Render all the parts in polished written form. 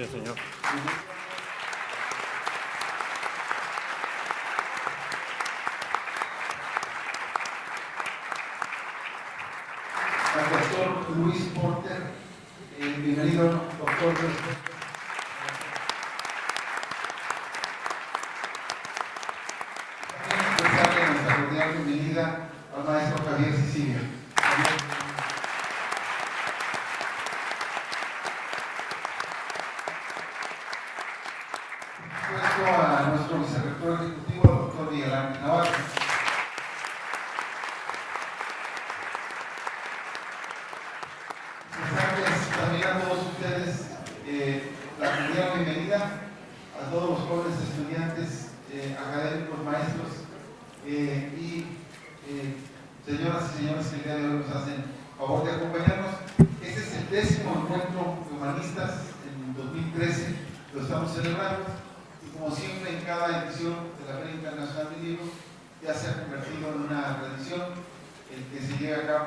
Gracias, señor. Al doctor Luis Porter, bienvenido, doctor. También darle nuestra cordial bienvenida al maestro Javier Sicilia. Puesto a nuestro vicerrector ejecutivo, el doctor Miguel Ángel Navarro. También a todos ustedes la cordial bienvenida, a todos los jóvenes estudiantes, académicos, maestros y señoras y señores que el día de hoy nos hacen favor de acompañarnos. Este es el 10º encuentro de humanistas en 2013, lo estamos celebrando y como siempre en cada edición de la Feria Internacional del Libro ya se ha convertido en una tradición el que se lleve a cabo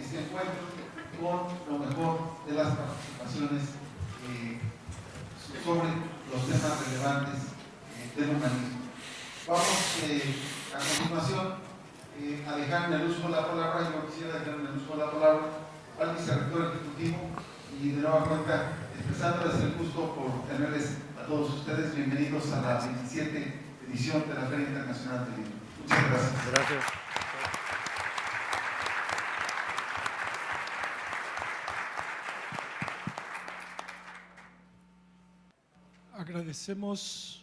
este encuentro con lo mejor de las participaciones sobre los temas relevantes del humanismo. Vamos a continuación a dejar en el uso de la palabra, yo quisiera dejar en el uso de la palabra al vicerrector ejecutivo y de nueva cuenta expresándoles el gusto por tenerles a todos ustedes bienvenidos a la 27 edición de la Feria Internacional del Libro. Muchas gracias. Gracias. Agradecemos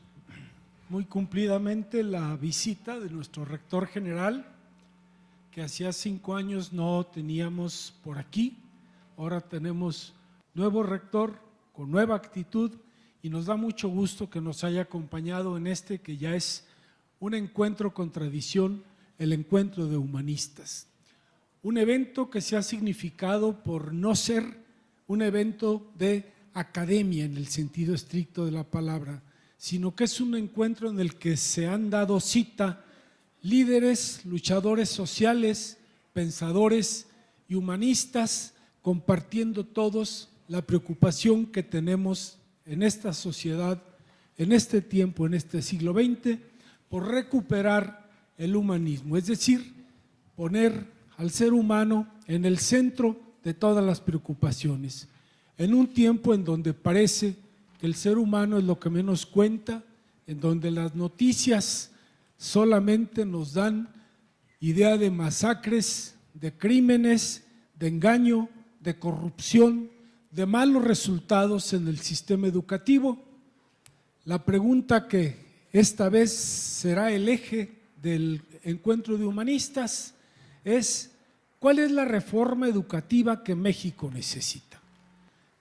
muy cumplidamente la visita de nuestro rector general, que hacía 5 años no teníamos por aquí. Ahora tenemos nuevo rector con nueva actitud y nos da mucho gusto que nos haya acompañado en este que ya es un encuentro con tradición, el encuentro de humanistas. Un evento que se ha significado por no ser un evento de academia en el sentido estricto de la palabra, sino que es un encuentro en el que se han dado cita líderes, luchadores sociales, pensadores y humanistas, compartiendo todos la preocupación que tenemos en esta sociedad, en este tiempo, en este siglo XX, por recuperar el humanismo, es decir, poner al ser humano en el centro de todas las preocupaciones. En un tiempo en donde parece que el ser humano es lo que menos cuenta, en donde las noticias solamente nos dan idea de masacres, de crímenes, de engaño, de corrupción, de malos resultados en el sistema educativo. La pregunta que esta vez será el eje del encuentro de humanistas es: ¿cuál es la reforma educativa que México necesita?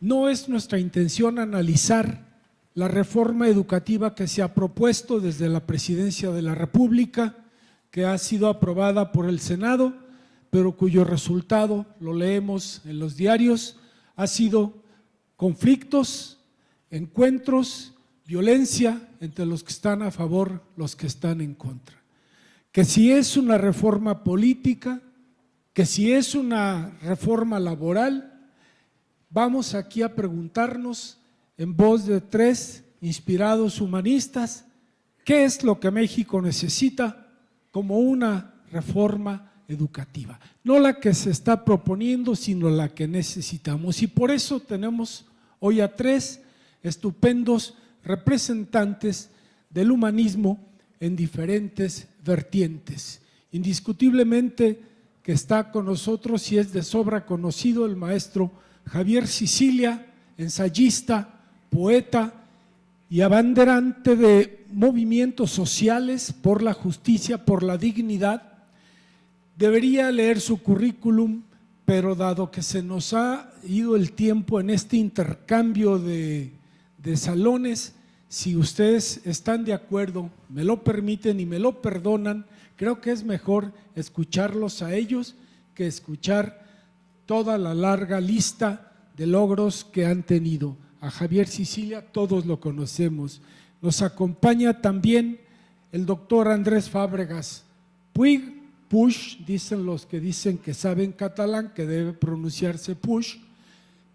No es nuestra intención analizar la reforma educativa que se ha propuesto desde la Presidencia de la República, que ha sido aprobada por el Senado, pero cuyo resultado, lo leemos en los diarios, ha sido conflictos, encuentros, violencia entre los que están a favor, los que están en contra. Que si es una reforma política, que si es una reforma laboral, vamos aquí a preguntarnos en voz de 3 inspirados humanistas, ¿qué es lo que México necesita como una reforma educativa? No la que se está proponiendo, sino la que necesitamos. Y por eso tenemos hoy a 3 estupendos representantes del humanismo en diferentes vertientes. Indiscutiblemente que está con nosotros y es de sobra conocido el maestro Javier Sicilia, ensayista, poeta y abanderante de movimientos sociales por la justicia, por la dignidad. Debería leer su currículum, pero dado que se nos ha ido el tiempo en este intercambio de salones, si ustedes están de acuerdo, me lo permiten y me lo perdonan, creo que es mejor escucharlos a ellos que escuchar toda la larga lista de logros que han tenido. A Javier Sicilia todos lo conocemos. Nos acompaña también el doctor Andrés Fábregas Puig, Puig, dicen los que dicen que saben catalán, que debe pronunciarse Puig,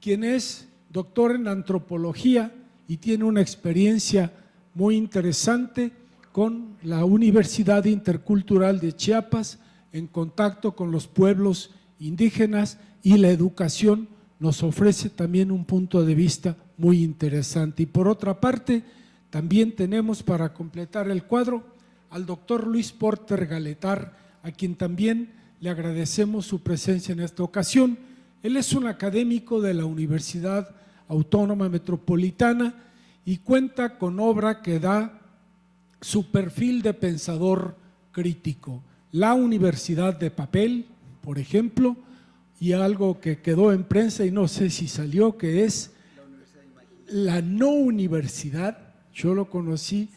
quien es doctor en antropología y tiene una experiencia muy interesante con la Universidad Intercultural de Chiapas, en contacto con los pueblos indígenas, y la educación nos ofrece también un punto de vista muy interesante. Y por otra parte, también tenemos, para completar el cuadro, al doctor Luis Porter Galetar, a quien también le agradecemos su presencia en esta ocasión. Él es un académico de la Universidad Autónoma Metropolitana y cuenta con obra que da su perfil de pensador crítico. La Universidad de Papel, por ejemplo, y algo que quedó en prensa y no sé si salió, que es la no universidad. Yo lo conocí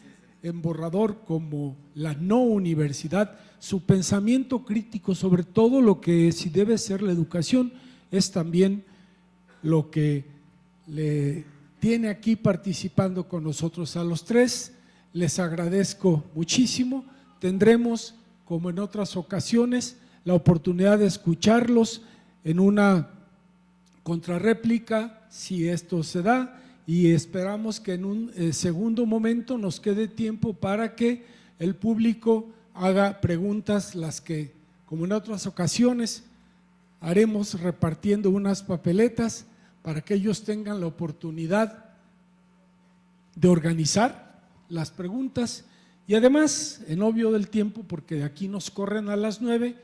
en borrador como la no universidad. Su pensamiento crítico sobre todo lo que si debe ser la educación es también lo que le tiene aquí participando con nosotros. A los tres les agradezco muchísimo. Tendremos, como en otras ocasiones, la oportunidad de escucharlos en una contrarréplica, si esto se da, y esperamos que en un segundo momento nos quede tiempo para que el público haga preguntas, las que, como en otras ocasiones, haremos repartiendo unas papeletas para que ellos tengan la oportunidad de organizar las preguntas y además, en obvio del tiempo, porque de aquí nos corren a las 9,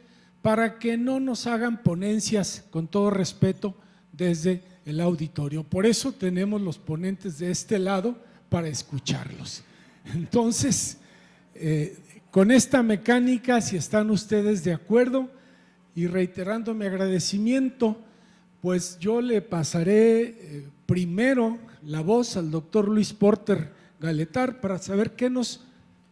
para que no nos hagan ponencias, con todo respeto, desde el auditorio. Por eso tenemos los ponentes de este lado para escucharlos. Entonces, con esta mecánica, si están ustedes de acuerdo, y reiterando mi agradecimiento, pues yo le pasaré primero la voz al doctor Luis Porter Galetar para saber qué nos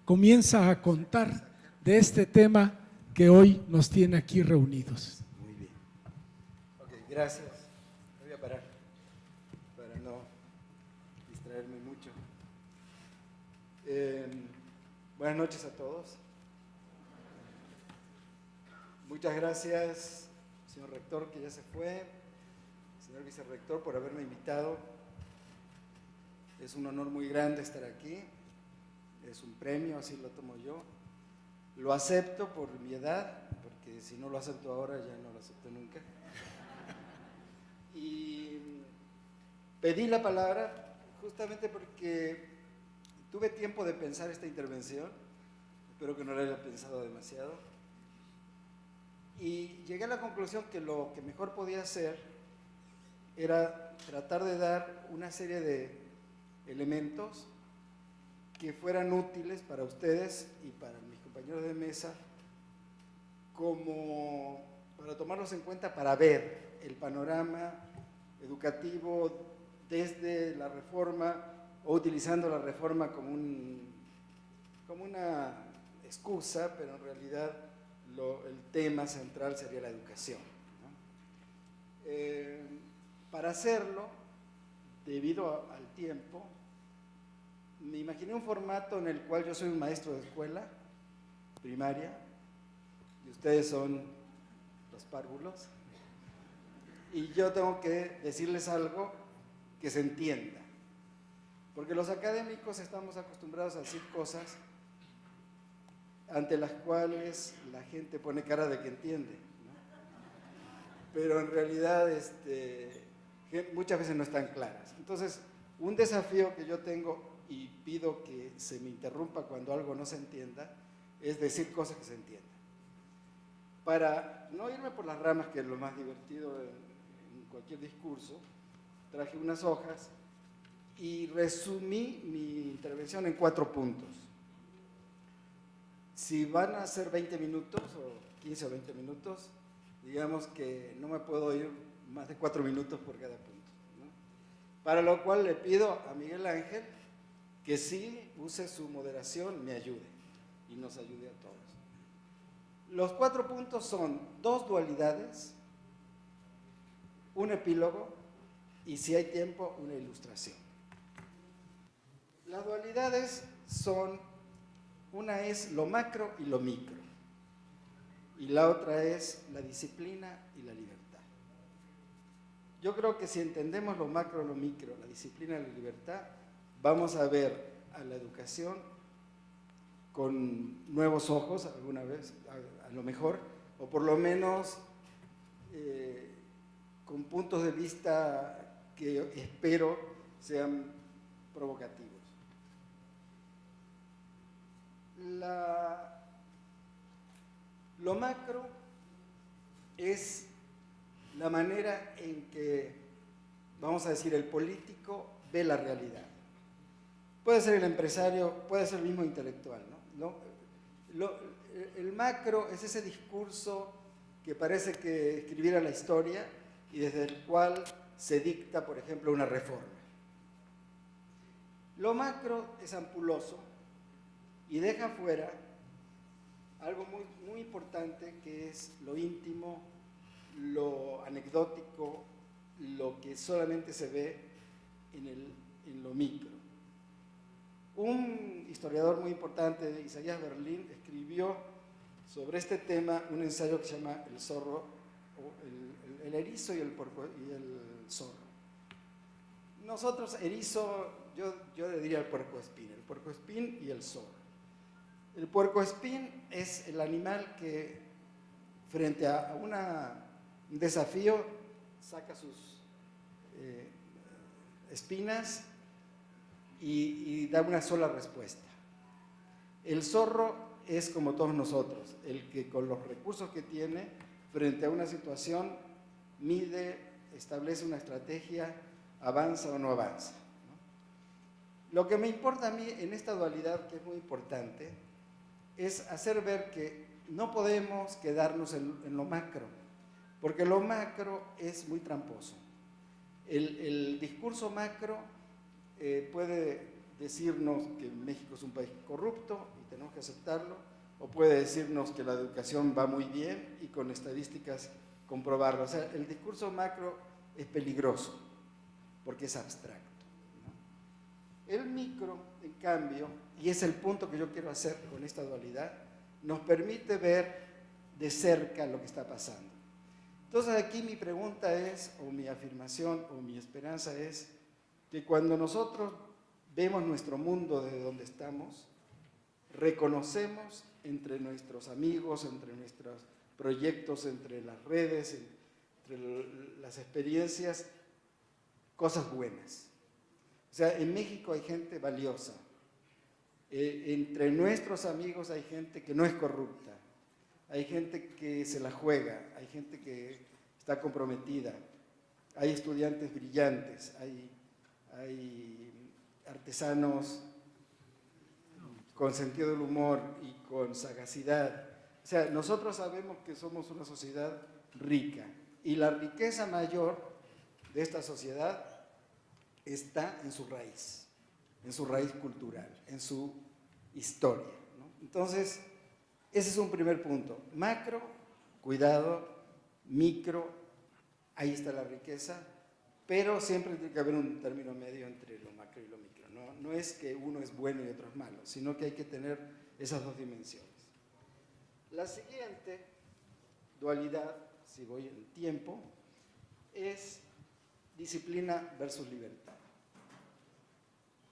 comienza a contar de este tema que hoy nos tiene aquí reunidos. Muy bien. Ok, gracias. Me voy a parar para no distraerme mucho. Buenas noches a todos. Muchas gracias, señor rector, que ya se fue, señor vicerrector, por haberme invitado. Es un honor muy grande estar aquí, es un premio, así lo tomo yo. Lo acepto por mi edad, porque si no lo acepto ahora ya no lo acepto nunca. Y pedí la palabra justamente porque tuve tiempo de pensar esta intervención, espero que no la haya pensado demasiado, y llegué a la conclusión que lo que mejor podía hacer era tratar de dar una serie de elementos que fueran útiles para ustedes y para mis compañeros de mesa, como para tomarlos en cuenta para ver el panorama educativo desde la reforma o utilizando la reforma como una excusa, pero en realidad el tema central sería la educación, ¿no? Para hacerlo, debido al tiempo, me imaginé un formato en el cual yo soy un maestro de escuela primaria y ustedes son los párvulos y yo tengo que decirles algo que se entienda, porque los académicos estamos acostumbrados a decir cosas ante las cuales la gente pone cara de que entiende, ¿no? Pero en realidad muchas veces no están claras. Entonces, un desafío que yo tengo, y pido que se me interrumpa cuando algo no se entienda, es decir cosas que se entiendan. Para no irme por las ramas, que es lo más divertido en cualquier discurso, traje unas hojas y resumí mi intervención en 4 puntos. Si van a ser 20 minutos, o 15 o 20 minutos, digamos que no me puedo ir más de 4 minutos por cada punto, ¿no? Para lo cual le pido a Miguel Ángel que sí use su moderación, me ayude y nos ayude a todos. Los 4 puntos son 2 dualidades, un epílogo y, si hay tiempo, una ilustración. Las dualidades son, una es lo macro y lo micro, y la otra es la disciplina y la libertad. yo creo que si entendemos lo macro, lo micro, la disciplina de la libertad, vamos a ver a la educación con nuevos ojos alguna vez, a lo mejor, o por lo menos con puntos de vista que espero sean provocativos. Lo macro es la manera en que, vamos a decir, el político ve la realidad. Puede ser el empresario, puede ser el mismo intelectual, ¿no? El macro es ese discurso que parece que escribiera la historia y desde el cual se dicta, por ejemplo, una reforma. Lo macro es ampuloso y deja fuera algo muy, muy importante, que es lo íntimo, lo anecdótico, lo que solamente se ve en lo micro. Un historiador muy importante, Isaías Berlín, escribió sobre este tema un ensayo que se llama El zorro, o el erizo y el zorro. Nosotros, erizo, yo le diría el puercoespín y el zorro. El puercoespín es el animal que, frente a un desafío, saca sus espinas y da una sola respuesta. El zorro es como todos nosotros, el que con los recursos que tiene, frente a una situación, mide, establece una estrategia, avanza o no avanza, ¿no? Lo que me importa a mí en esta dualidad, que es muy importante, es hacer ver que no podemos quedarnos en lo macro, porque lo macro es muy tramposo. El discurso macro puede decirnos que México es un país corrupto y tenemos que aceptarlo, o puede decirnos que la educación va muy bien y con estadísticas comprobarlo. O sea, el discurso macro es peligroso porque es abstracto, ¿no? El micro, en cambio, y es el punto que yo quiero hacer con esta dualidad, nos permite ver de cerca lo que está pasando. Entonces aquí mi pregunta es, o mi afirmación, o mi esperanza es, que cuando nosotros vemos nuestro mundo desde donde estamos, reconocemos entre nuestros amigos, entre nuestros proyectos, entre las redes, entre las experiencias, cosas buenas. O sea, en México hay gente valiosa. Entre nuestros amigos hay gente que no es corrupta, hay gente que se la juega, hay gente que está comprometida, hay estudiantes brillantes, hay artesanos con sentido del humor y con sagacidad. O sea, nosotros sabemos que somos una sociedad rica y la riqueza mayor de esta sociedad está en su raíz cultural, en su historia, ¿no? Entonces, ese es un primer punto. Macro, cuidado; micro, ahí está la riqueza, pero siempre tiene que haber un término medio entre lo macro y lo micro. No es que uno es bueno y otro es malo, sino que hay que tener esas dos dimensiones. La siguiente dualidad, si voy en tiempo, es disciplina versus libertad.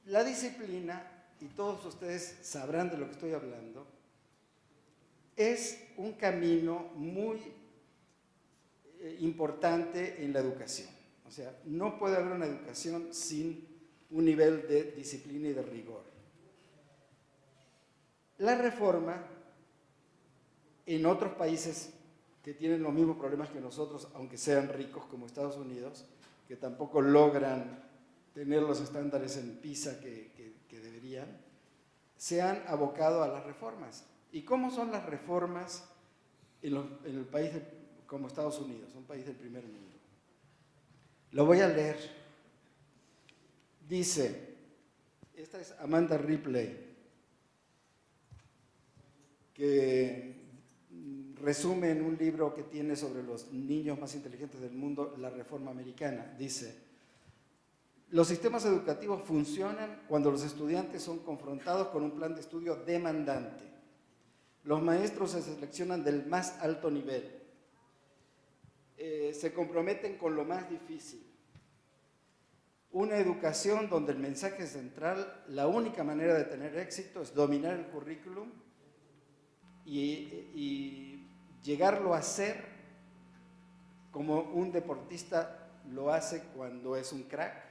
La disciplina, y todos ustedes sabrán de lo que estoy hablando, es un camino muy importante en la educación. O sea, no puede haber una educación sin un nivel de disciplina y de rigor. La reforma, en otros países que tienen los mismos problemas que nosotros, aunque sean ricos como Estados Unidos, que tampoco logran tener los estándares en PISA que deberían, se han abocado a las reformas. ¿Y cómo son las reformas en el país como Estados Unidos, un país del primer mundo? Lo voy a leer. Dice, esta es Amanda Ripley, que resume en un libro que tiene sobre los niños más inteligentes del mundo, La Reforma Americana. Dice: los sistemas educativos funcionan cuando los estudiantes son confrontados con un plan de estudio demandante. Los maestros se seleccionan del más alto nivel. Se comprometen con lo más difícil. Una educación donde el mensaje central, la única manera de tener éxito es dominar el currículum y llegarlo a ser como un deportista lo hace cuando es un crack,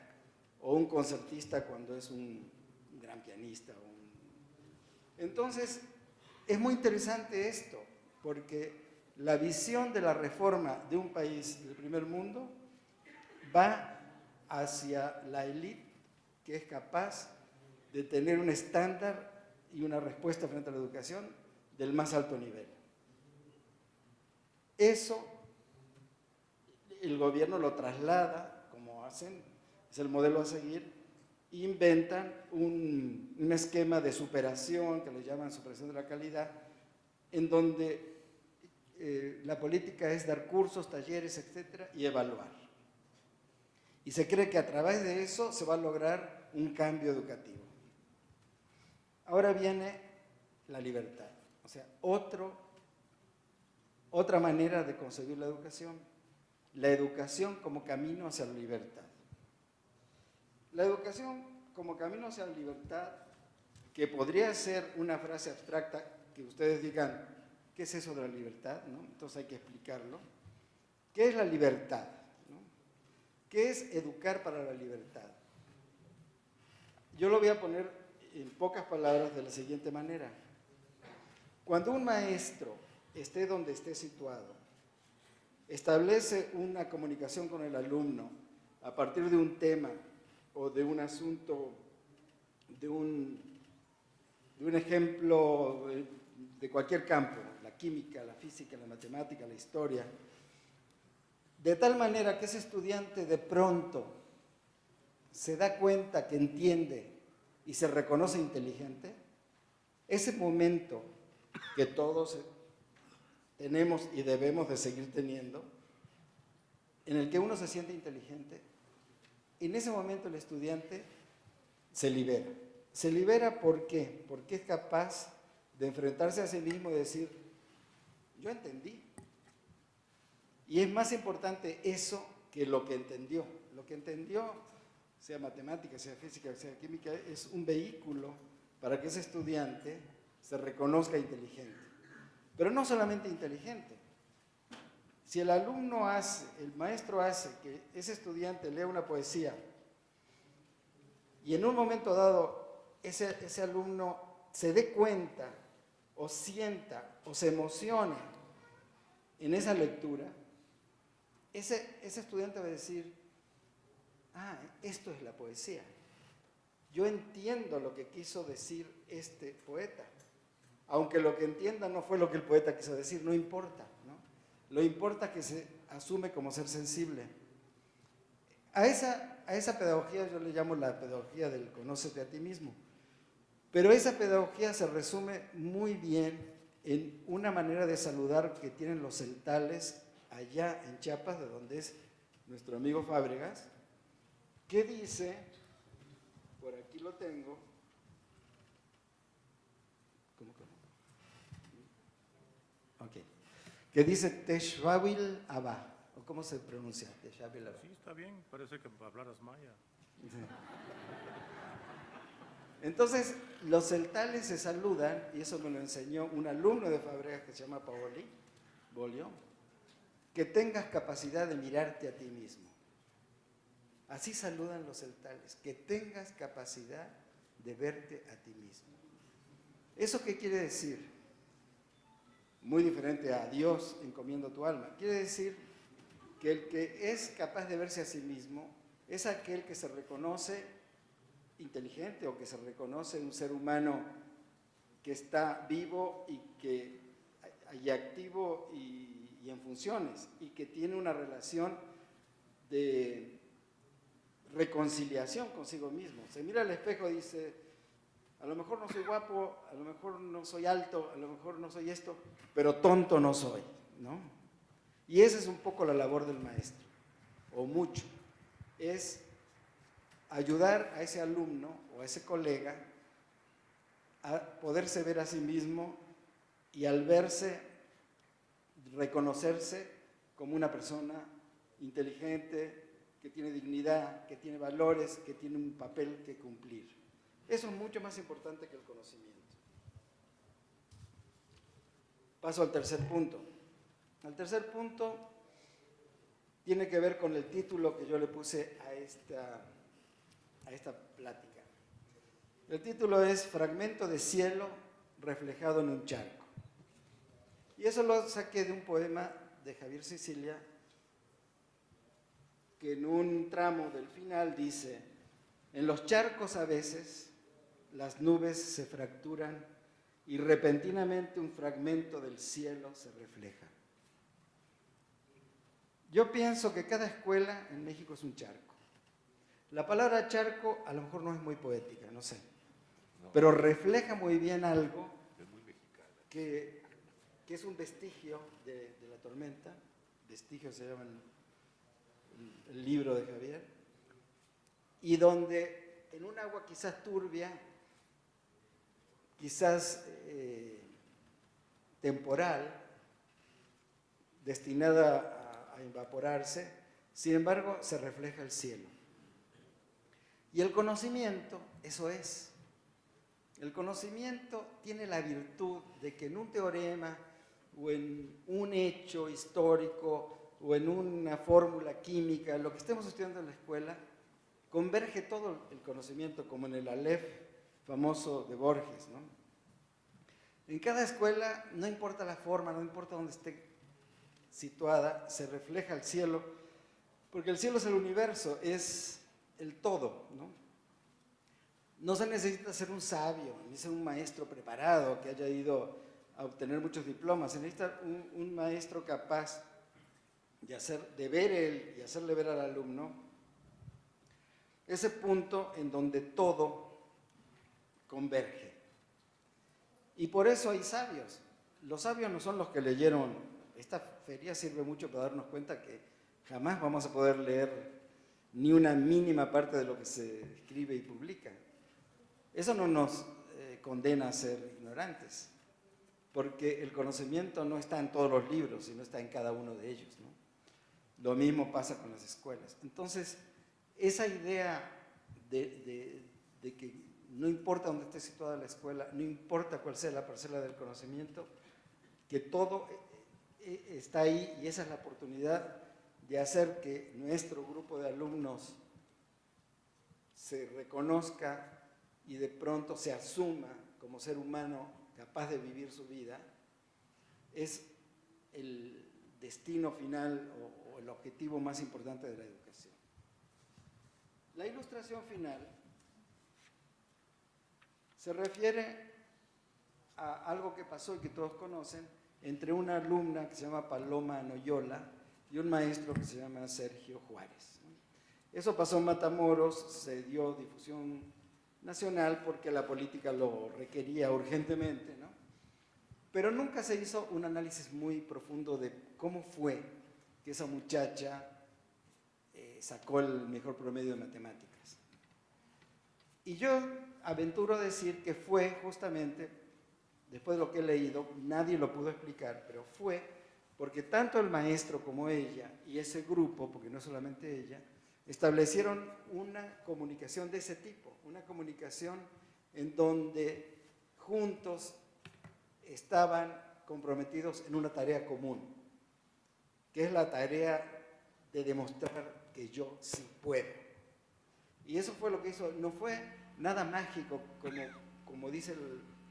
o un concertista cuando es un gran pianista. Entonces, es muy interesante esto, porque la visión de la reforma de un país del primer mundo va hacia la élite que es capaz de tener un estándar y una respuesta frente a la educación del más alto nivel. Eso el gobierno lo traslada, como hacen, es el modelo a seguir, inventan un esquema de superación, que le llaman superación de la calidad, en donde la política es dar cursos, talleres, etcétera, y evaluar. Y se cree que a través de eso se va a lograr un cambio educativo. Ahora viene la libertad, o sea, otra manera de concebir la educación como camino hacia la libertad. La educación como camino hacia la libertad, que podría ser una frase abstracta, que ustedes digan, ¿qué es eso de la libertad? ¿No? Entonces hay que explicarlo. ¿Qué es la libertad? ¿No? ¿Qué es educar para la libertad? Yo lo voy a poner en pocas palabras de la siguiente manera. Cuando un maestro esté donde esté situado, establece una comunicación con el alumno a partir de un tema o de un asunto, de un ejemplo de cualquier campo, la química, la física, la matemática, la historia, de tal manera que ese estudiante de pronto se da cuenta que entiende y se reconoce inteligente, ese momento que todos tenemos y debemos de seguir teniendo, en el que uno se siente inteligente, en ese momento el estudiante se libera. Se libera ¿por qué? Porque es capaz de enfrentarse a sí mismo y decir, yo entendí. Y es más importante eso que lo que entendió. Lo que entendió, sea matemática, sea física, sea química, es un vehículo para que ese estudiante se reconozca inteligente. Pero no solamente inteligente. Si el alumno hace, el maestro hace que ese estudiante lea una poesía y en un momento dado ese alumno se dé cuenta o sienta o se emocione en esa lectura, ese estudiante va a decir, ah, esto es la poesía. Yo entiendo lo que quiso decir este poeta. Aunque lo que entienda no fue lo que el poeta quiso decir, no importa, ¿no? Lo importa que se asume como ser sensible. A esa pedagogía yo le llamo la pedagogía del conócete a ti mismo. Pero esa pedagogía se resume muy bien en una manera de saludar que tienen los celtales allá en Chiapas, de donde es nuestro amigo Fábregas, que dice, por aquí lo tengo, okay, que dice Teshwawil Abba, o cómo se pronuncia, Teshwawil Abba. Sí, está bien, parece que hablaras maya. Sí. Entonces, los celtales se saludan, y eso me lo enseñó un alumno de Fábregas que se llama Bolio, que tengas capacidad de mirarte a ti mismo. Así saludan los celtales, que tengas capacidad de verte a ti mismo. ¿Eso qué quiere decir? Muy diferente a Dios, encomiendo tu alma. Quiere decir que el que es capaz de verse a sí mismo es aquel que se reconoce inteligente o que se reconoce un ser humano que está vivo y activo y en funciones y que tiene una relación de reconciliación consigo mismo. Se mira al espejo y dice, a lo mejor no soy guapo, a lo mejor no soy alto, a lo mejor no soy esto, pero tonto no soy, ¿no? Y esa es un poco la labor del maestro, o mucho, es ayudar a ese alumno o a ese colega a poderse ver a sí mismo y al verse, reconocerse como una persona inteligente, que tiene dignidad, que tiene valores, que tiene un papel que cumplir. Eso es mucho más importante que el conocimiento. Paso al tercer punto. El tercer punto tiene que ver con el título que yo le puse a esta plática. El título es Fragmento de cielo reflejado en un charco. Y eso lo saqué de un poema de Javier Sicilia, que en un tramo del final dice: en los charcos a veces las nubes se fracturan y repentinamente un fragmento del cielo se refleja. Yo pienso que cada escuela en México es un charco. La palabra charco a lo mejor no es muy poética, no sé, pero refleja muy bien algo que es un vestigio de la tormenta. Vestigio se llama el libro de Javier, y donde en un agua quizás turbia, quizás temporal, destinada a evaporarse, sin embargo se refleja el cielo. Y el conocimiento, eso es. El conocimiento tiene la virtud de que en un teorema o en un hecho histórico o en una fórmula química, lo que estemos estudiando en la escuela, converge todo el conocimiento, como en el Aleph famoso de Borges, ¿no? En cada escuela, no importa la forma, no importa dónde esté situada, se refleja el cielo, porque el cielo es el universo, es el todo, ¿no? No se necesita ser un sabio, ni ser un maestro preparado que haya ido a obtener muchos diplomas. Se necesita un maestro capaz de ver él y hacerle ver al alumno ese punto en donde todo converge. Y por eso hay sabios. Los sabios no son los que leyeron. Esta feria sirve mucho para darnos cuenta que jamás vamos a poder leer ni una mínima parte de lo que se escribe y publica. Eso no nos condena a ser ignorantes, porque el conocimiento no está en todos los libros, sino está en cada uno de ellos, ¿no? Lo mismo pasa con las escuelas. Entonces, esa idea de que no importa dónde esté situada la escuela, no importa cuál sea la parcela del conocimiento, que todo está ahí, y esa es la oportunidad de hacer que nuestro grupo de alumnos se reconozca y de pronto se asuma como ser humano capaz de vivir su vida, es el destino final o el objetivo más importante de la educación. La ilustración final se refiere a algo que pasó y que todos conocen entre una alumna que se llama Paloma Noyola y un maestro que se llama Sergio Juárez. Eso pasó en Matamoros, se dio difusión nacional porque la política lo requería urgentemente, ¿no? Pero nunca se hizo un análisis muy profundo de cómo fue que esa muchacha sacó el mejor promedio de matemáticas. Y yo aventuro decir que fue justamente, después de lo que he leído, nadie lo pudo explicar, pero fue porque tanto el maestro como ella y ese grupo, porque no solamente ella, establecieron una comunicación de ese tipo, una comunicación en donde juntos estaban comprometidos en una tarea común, que es la tarea de demostrar que yo sí puedo. Y eso fue lo que hizo, no fue nada mágico como dice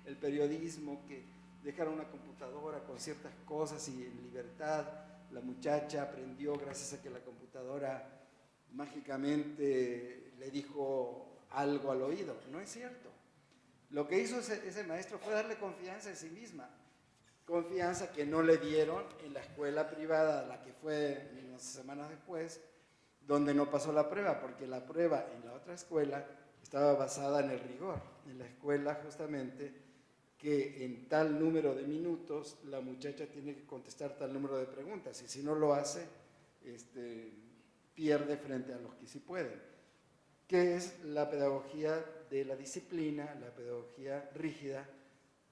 el periodismo, que dejaron una computadora con ciertas cosas y en libertad la muchacha aprendió gracias a que la computadora mágicamente le dijo algo al oído. No es cierto. Lo que hizo ese maestro fue darle confianza en sí misma, confianza que no le dieron en la escuela privada, la que fue unas semanas después, donde no pasó la prueba, porque la prueba en la otra escuela estaba basada en el rigor. En la escuela justamente que en tal número de minutos la muchacha tiene que contestar tal número de preguntas, y si no lo hace, pierde frente a los que sí pueden, que es la pedagogía de la disciplina, la pedagogía rígida,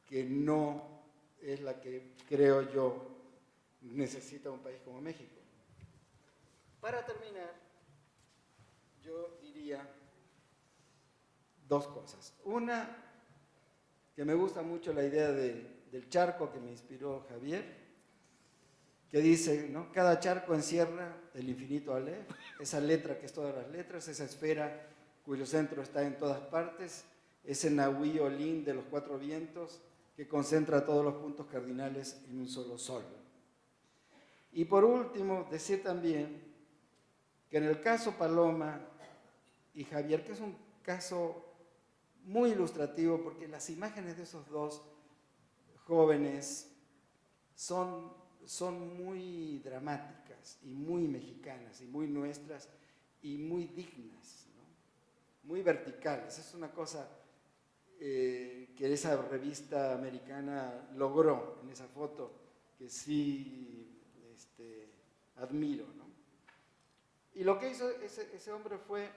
que no es la que creo yo necesita un país como México. Para terminar, yo diría dos cosas. Una, que me gusta mucho la idea del charco que me inspiró Javier, que dice, ¿no? Cada charco encierra el infinito Aleph, esa letra que es todas las letras, esa esfera cuyo centro está en todas partes, ese Nahui Olin de los cuatro vientos que concentra todos los puntos cardinales en un solo sol. Y por último, decir también que en el caso Paloma y Javier, que es un caso muy ilustrativo porque las imágenes de esos dos jóvenes son muy dramáticas y muy mexicanas y muy nuestras y muy dignas, ¿no? Muy verticales. Es una cosa que esa revista americana logró en esa foto, que sí admiro, ¿no? Y lo que hizo ese hombre fue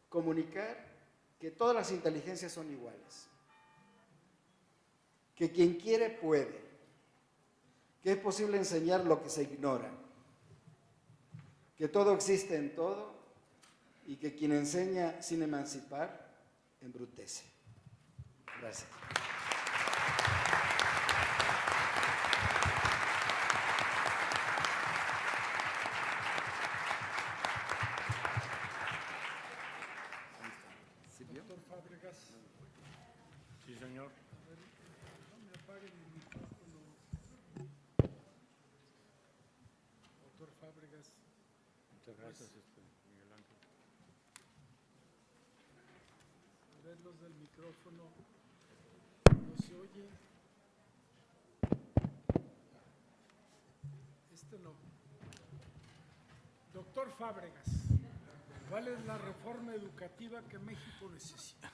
comunicar que todas las inteligencias son iguales, que quien quiere puede, que es posible enseñar lo que se ignora, que todo existe en todo y que quien enseña sin emancipar embrutece. Gracias. Doctor Fábregas. Sí, señor. No me apaguen el micrófono. Doctor Fábregas. Muchas gracias, Miguel Ángel. A ver los del micrófono. No se oye. Este no. Doctor Fábregas, ¿cuál es la reforma educativa que México necesita?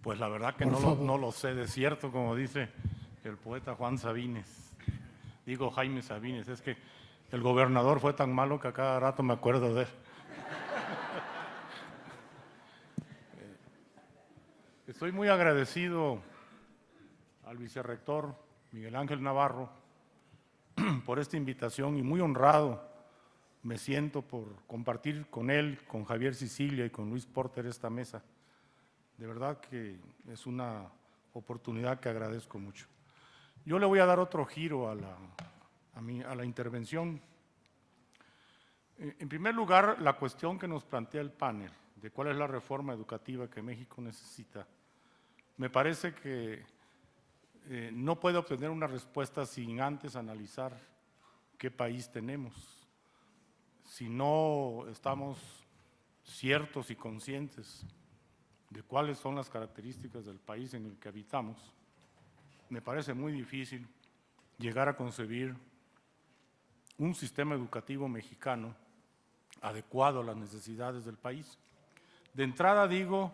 Pues la verdad que Por favor. no lo sé de cierto, como dice el poeta Juan Sabines. Digo Jaime Sabines, es que el gobernador fue tan malo que a cada rato me acuerdo de él. Estoy muy agradecido al vicerrector Miguel Ángel Navarro por esta invitación y muy honrado me siento por compartir con él, con Javier Sicilia y con Luis Porter esta mesa. De verdad que es una oportunidad que agradezco mucho. Yo le voy a dar otro giro a la intervención. En primer lugar, la cuestión que nos plantea el panel de cuál es la reforma educativa que México necesita, me parece que no puede obtener una respuesta sin antes analizar qué país tenemos. Si no estamos ciertos y conscientes de cuáles son las características del país en el que habitamos, me parece muy difícil llegar a concebir un sistema educativo mexicano adecuado a las necesidades del país. De entrada digo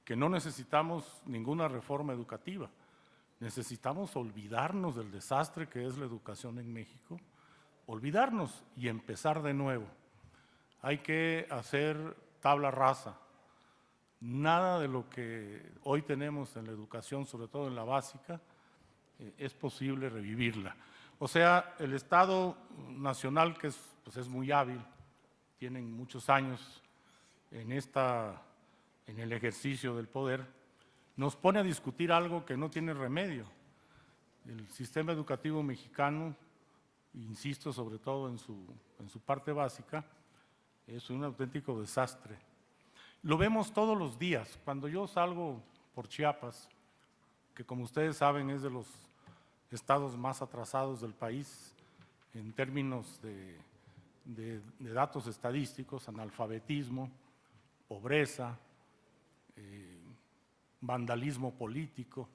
que no necesitamos ninguna reforma educativa, necesitamos olvidarnos del desastre que es la educación en México, olvidarnos y empezar de nuevo. Hay que hacer tabla rasa. Nada de lo que hoy tenemos en la educación, sobre todo en la básica, es posible revivirla. O sea, el Estado Nacional, que es muy hábil, tienen muchos años en el ejercicio del poder, nos pone a discutir algo que no tiene remedio. El sistema educativo mexicano, insisto sobre todo en su parte básica, es un auténtico desastre. Lo vemos todos los días. Cuando yo salgo por Chiapas, que como ustedes saben es de los estados más atrasados del país en términos de datos estadísticos, analfabetismo, pobreza, vandalismo político.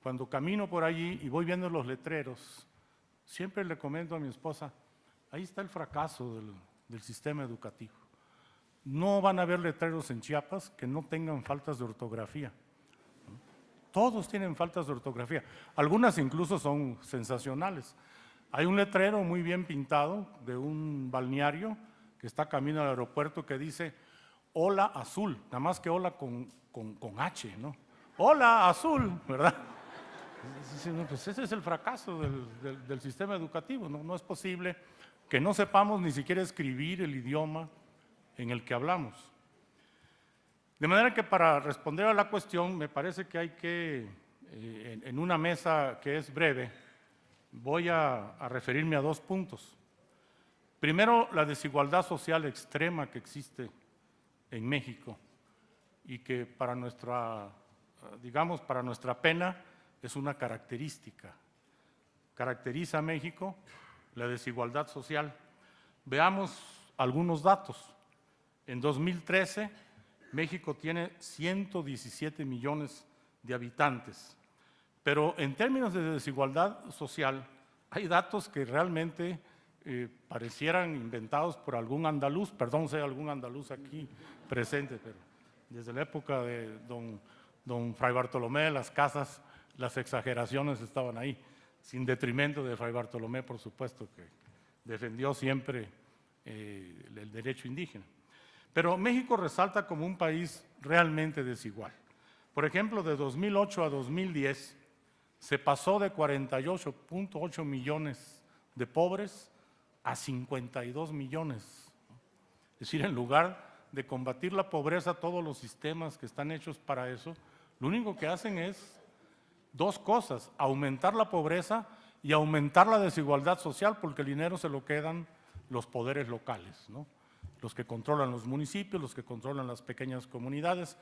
Cuando camino por allí y voy viendo los letreros, siempre le comento a mi esposa, ahí está el fracaso del sistema educativo. No van a haber letreros en Chiapas que no tengan faltas de ortografía. Todos tienen faltas de ortografía. Algunas incluso son sensacionales. Hay un letrero muy bien pintado de un balneario que está camino al aeropuerto que dice Hola Azul, nada más que hola con H, ¿no? Hola Azul, ¿verdad? Pues ese es el fracaso del sistema educativo, ¿no? No es posible que no sepamos ni siquiera escribir el idioma en el que hablamos. De manera que para responder a la cuestión, me parece que hay que, en una mesa que es breve, voy a referirme a 2 puntos. Primero, la desigualdad social extrema que existe en México y que para nuestra, digamos, para nuestra pena es una característica. Caracteriza a México la desigualdad social. Veamos algunos datos. En 2013, México tiene 117 millones de habitantes, pero en términos de desigualdad social hay datos que realmente parecieran inventados por algún andaluz, perdón si hay algún andaluz aquí presente, pero desde la época de don Fray Bartolomé de las Casas, las exageraciones estaban ahí, sin detrimento de Fray Bartolomé, por supuesto, que defendió siempre el derecho indígena. Pero México resalta como un país realmente desigual. Por ejemplo, de 2008 a 2010 se pasó de 48.8 millones de pobres a 52 millones. Es decir, en lugar de combatir la pobreza, todos los sistemas que están hechos para eso, lo único que hacen es 2 cosas: aumentar la pobreza y aumentar la desigualdad social, porque el dinero se lo quedan los poderes locales, ¿no? Los que controlan los municipios, los que controlan las pequeñas comunidades.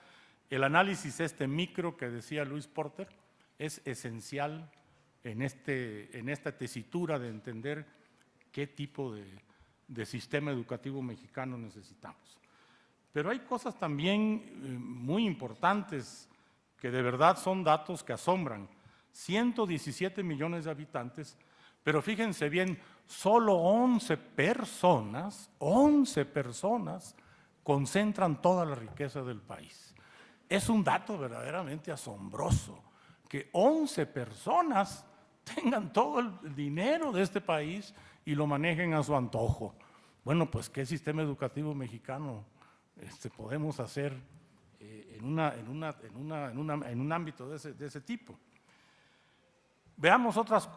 El análisis micro que decía Luis Porter es esencial en esta tesitura de entender qué tipo de sistema educativo mexicano necesitamos. Pero hay cosas también muy importantes que de verdad son datos que asombran. 117 millones de habitantes, pero fíjense bien, solo 11 personas concentran toda la riqueza del país. Es un dato verdaderamente asombroso, que 11 personas tengan todo el dinero de este país y lo manejen a su antojo. Bueno, pues ¿qué sistema educativo mexicano podemos hacer en un ámbito de ese tipo? Veamos otras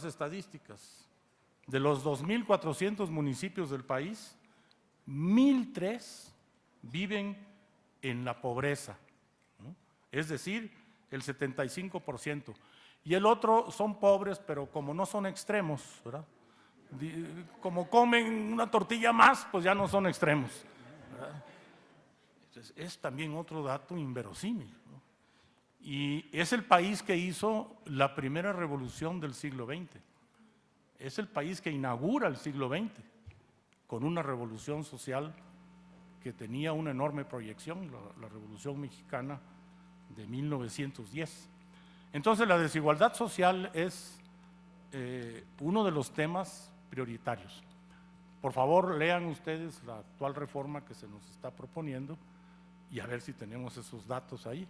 estadísticas. De los 2.400 municipios del país, 1.003 viven en la pobreza, ¿no? Es decir, el 75%. Y el otro son pobres, pero como no son extremos, ¿verdad? Como comen una tortilla más, pues ya no son extremos, ¿verdad? Entonces, es también otro dato inverosímil, ¿no? Y es el país que hizo la primera revolución del siglo XX. Es el país que inaugura el siglo XX con una revolución social que tenía una enorme proyección, la Revolución Mexicana de 1910. Entonces, la desigualdad social es uno de los temas prioritarios. Por favor, lean ustedes la actual reforma que se nos está proponiendo y a ver si tenemos esos datos ahí.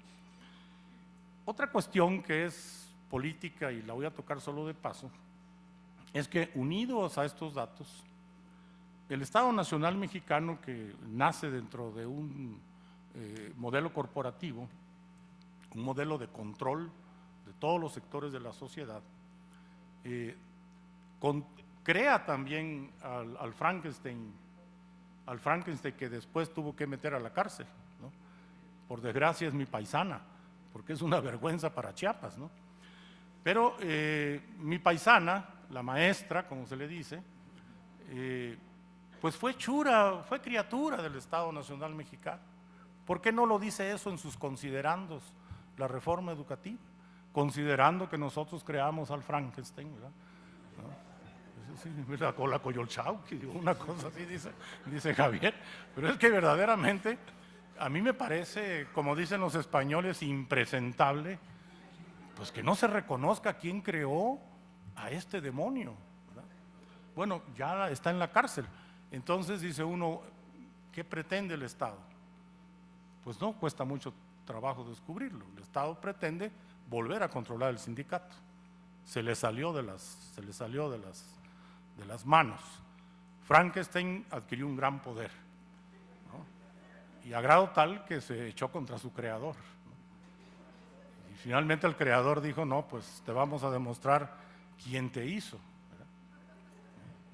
Otra cuestión que es política, y la voy a tocar solo de paso, es que unidos a estos datos, el Estado Nacional Mexicano, que nace dentro de un modelo corporativo, un modelo de control de todos los sectores de la sociedad, crea también al Frankenstein que después tuvo que meter a la cárcel, ¿no? Por desgracia es mi paisana, porque es una vergüenza para Chiapas, ¿no? Pero mi paisana, la maestra, como se le dice, pues fue criatura del Estado Nacional Mexicano. ¿Por qué no lo dice eso en sus considerandos, la reforma educativa? Considerando que nosotros creamos al Frankenstein, ¿verdad? ¿No? O la Coyolxauhqui, una cosa así dice Javier. Pero es que verdaderamente a mí me parece, como dicen los españoles, impresentable, pues que no se reconozca quién creó a este demonio, ¿verdad? Bueno, ya está en la cárcel. Entonces dice uno, ¿qué pretende el Estado? Pues no cuesta mucho trabajo descubrirlo. El Estado pretende volver a controlar el sindicato. Se le salió de las manos. Frankenstein adquirió un gran poder, ¿no? Y a grado tal que se echó contra su creador, ¿no? Y finalmente el creador dijo, no, pues te vamos a demostrar quién te hizo, ¿verdad?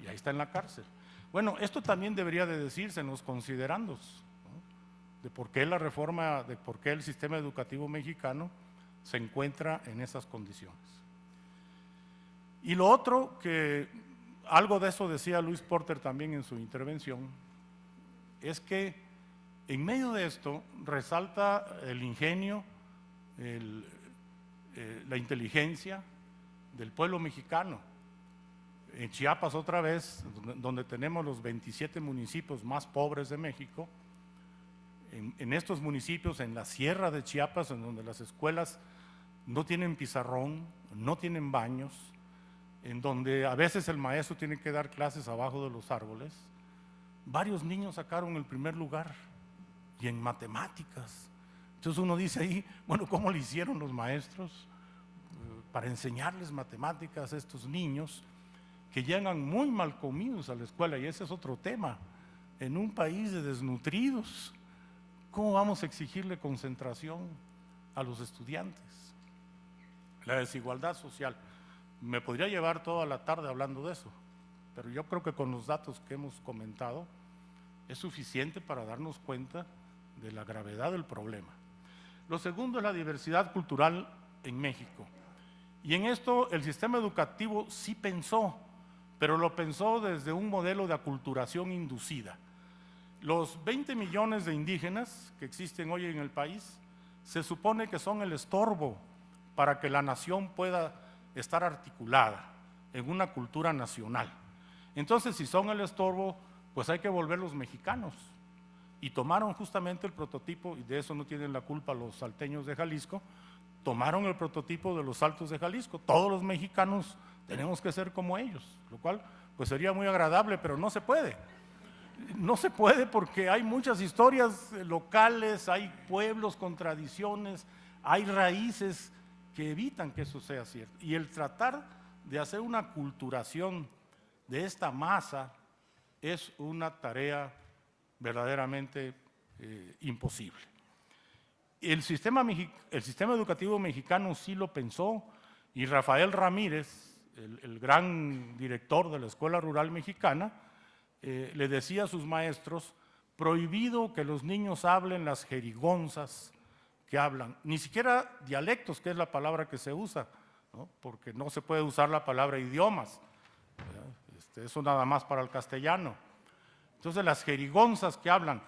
Y ahí está en la cárcel. Bueno, esto también debería de decirse en los considerandos, ¿no? De por qué la reforma, de por qué el sistema educativo mexicano se encuentra en esas condiciones. Y lo otro, que algo de eso decía Luis Porter también en su intervención, es que en medio de esto resalta el ingenio, la inteligencia del pueblo mexicano. En Chiapas otra vez, donde tenemos los 27 municipios más pobres de México, en estos municipios, en la sierra de Chiapas, en donde las escuelas no tienen pizarrón, no tienen baños, en donde a veces el maestro tiene que dar clases abajo de los árboles, varios niños sacaron el primer lugar, y en matemáticas. Entonces uno dice ahí, bueno, ¿cómo le hicieron los maestros para enseñarles matemáticas a estos niños que llegan muy mal comidos a la escuela? Y ese es otro tema. En un país de desnutridos, ¿cómo vamos a exigirle concentración a los estudiantes? La desigualdad social. Me podría llevar toda la tarde hablando de eso, pero yo creo que con los datos que hemos comentado es suficiente para darnos cuenta de la gravedad del problema. Lo segundo es la diversidad cultural en México. Y en esto el sistema educativo sí pensó, pero lo pensó desde un modelo de aculturación inducida. Los 20 millones de indígenas que existen hoy en el país se supone que son el estorbo para que la nación pueda estar articulada en una cultura nacional. Entonces, si son el estorbo, pues hay que volverlos mexicanos. Y tomaron justamente el prototipo, y de eso no tienen la culpa los salteños de Jalisco, tomaron el prototipo de los Altos de Jalisco. Todos los mexicanos tenemos que ser como ellos, lo cual pues sería muy agradable, pero no se puede. No se puede porque hay muchas historias locales, hay pueblos con tradiciones, hay raíces que evitan que eso sea cierto. Y el tratar de hacer una aculturación de esta masa es una tarea verdaderamente imposible. El sistema educativo mexicano sí lo pensó, y Rafael Ramírez, el gran director de la Escuela Rural Mexicana, le decía a sus maestros: prohibido que los niños hablen las jerigonzas que hablan, ni siquiera dialectos, que es la palabra que se usa, ¿no? Porque no se puede usar la palabra idiomas, eso nada más para el castellano. Entonces las jerigonzas que hablan,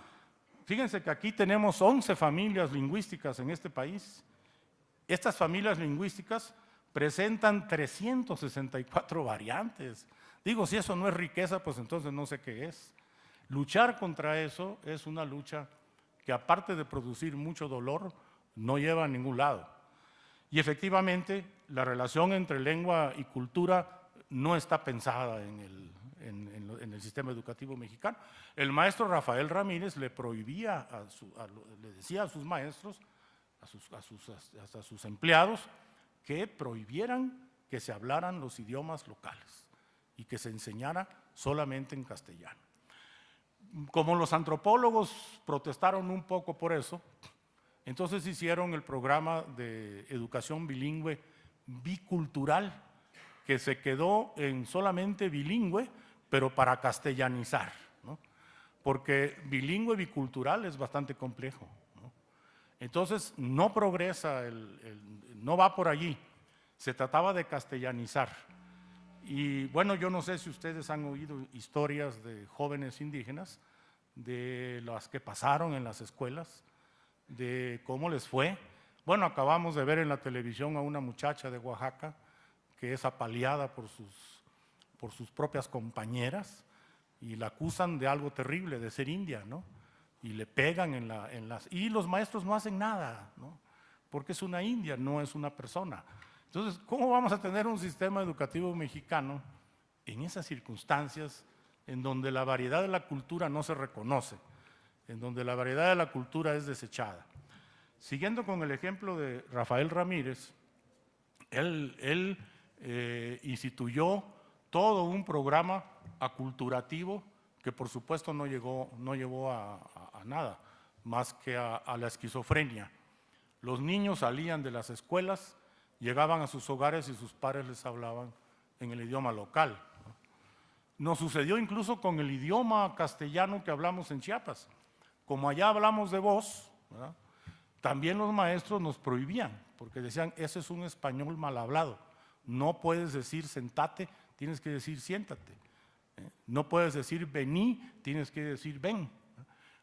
fíjense que aquí tenemos 11 familias lingüísticas en este país. Estas familias lingüísticas presentan 364 variantes. Digo, si eso no es riqueza, pues entonces no sé qué es. Luchar contra eso es una lucha que, aparte de producir mucho dolor, no lleva a ningún lado. Y efectivamente, la relación entre lengua y cultura no está pensada en el sistema educativo mexicano. El maestro Rafael Ramírez le prohibía, le decía a sus maestros, a sus empleados, que prohibieran que se hablaran los idiomas locales y que se enseñara solamente en castellano. Como los antropólogos protestaron un poco por eso, entonces hicieron el programa de educación bilingüe bicultural, que se quedó en solamente bilingüe, pero para castellanizar, ¿no? Porque bilingüe bicultural es bastante complejo, ¿no? Entonces no progresa, no va por allí, se trataba de castellanizar. Y bueno, yo no sé si ustedes han oído historias de jóvenes indígenas, de las que pasaron en las escuelas, de cómo les fue. Bueno, acabamos de ver en la televisión a una muchacha de Oaxaca que es apaleada por sus propias compañeras y la acusan de algo terrible, de ser india, ¿no? Y le pegan y los maestros no hacen nada, ¿no? Porque es una india, no es una persona. Entonces, ¿cómo vamos a tener un sistema educativo mexicano en esas circunstancias en donde la variedad de la cultura no se reconoce, en donde la variedad de la cultura es desechada? Siguiendo con el ejemplo de Rafael Ramírez, él instituyó todo un programa aculturativo que por supuesto no llevó a nada más que a la esquizofrenia. Los niños salían de las escuelas, llegaban a sus hogares y sus padres les hablaban en el idioma local, ¿no? Nos sucedió incluso con el idioma castellano que hablamos en Chiapas. Como allá hablamos de vos, ¿verdad?, también los maestros nos prohibían, porque decían, ese es un español mal hablado. No puedes decir sentate, tienes que decir siéntate. No puedes decir vení, tienes que decir ven.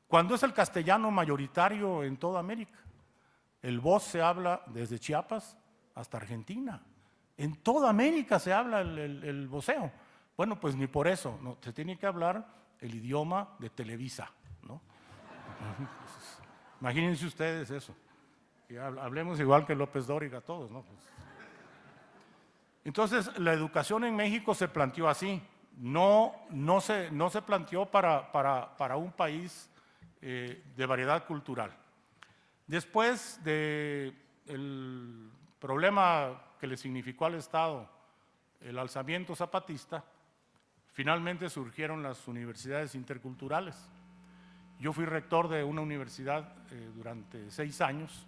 Cuando es el castellano mayoritario en toda América. El vos se habla desde Chiapas hasta Argentina. En toda América se habla el voceo. Bueno, pues ni por eso, no, se tiene que hablar el idioma de Televisa, ¿no? Imagínense ustedes eso. Y hablemos igual que López Dóriga todos, ¿no? Pues. Entonces, la educación en México se planteó así. No se planteó para un país de variedad cultural. Después del problema que le significó al Estado el alzamiento zapatista, finalmente surgieron las universidades interculturales. Yo fui rector de una universidad durante 6 años,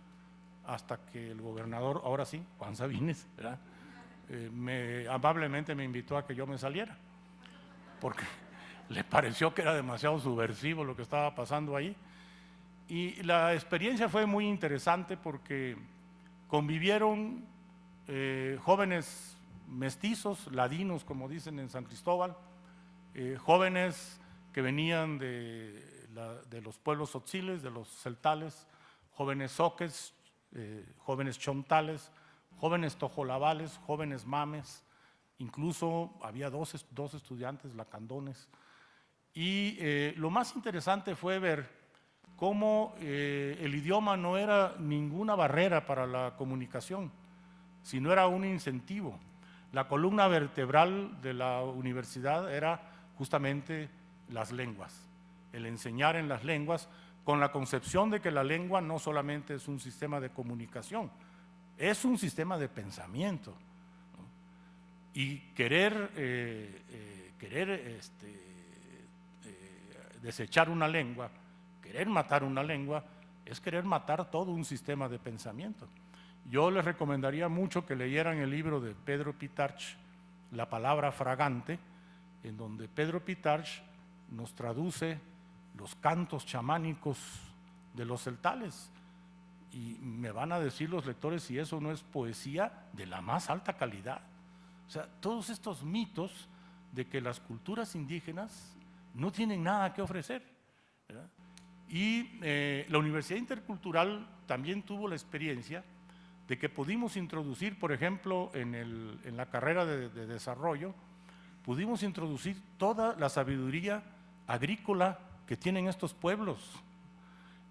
hasta que el gobernador, ahora sí, Juan Sabines, ¿verdad?, amablemente me invitó a que yo me saliera, porque le pareció que era demasiado subversivo lo que estaba pasando ahí. Y la experiencia fue muy interesante porque convivieron jóvenes mestizos, ladinos, como dicen en San Cristóbal, jóvenes que venían de los pueblos tzotziles, de los celtales, jóvenes zoques, jóvenes chontales, jóvenes tojolabales, jóvenes mames, incluso había dos estudiantes lacandones. Y lo más interesante fue ver cómo el idioma no era ninguna barrera para la comunicación, sino era un incentivo. La columna vertebral de la universidad era justamente las lenguas, el enseñar en las lenguas, con la concepción de que la lengua no solamente es un sistema de comunicación, es un sistema de pensamiento, ¿no? Y querer desechar una lengua, querer matar una lengua, es querer matar todo un sistema de pensamiento. Yo les recomendaría mucho que leyeran el libro de Pedro Pitarch, La palabra fragante, en donde Pedro Pitarch nos traduce los cantos chamánicos de los celtales. Y me van a decir los lectores si eso no es poesía de la más alta calidad. O sea, todos estos mitos de que las culturas indígenas no tienen nada que ofrecer, ¿verdad? Y la Universidad Intercultural también tuvo la experiencia de que pudimos introducir, por ejemplo, en la carrera de desarrollo, pudimos introducir toda la sabiduría agrícola que tienen estos pueblos.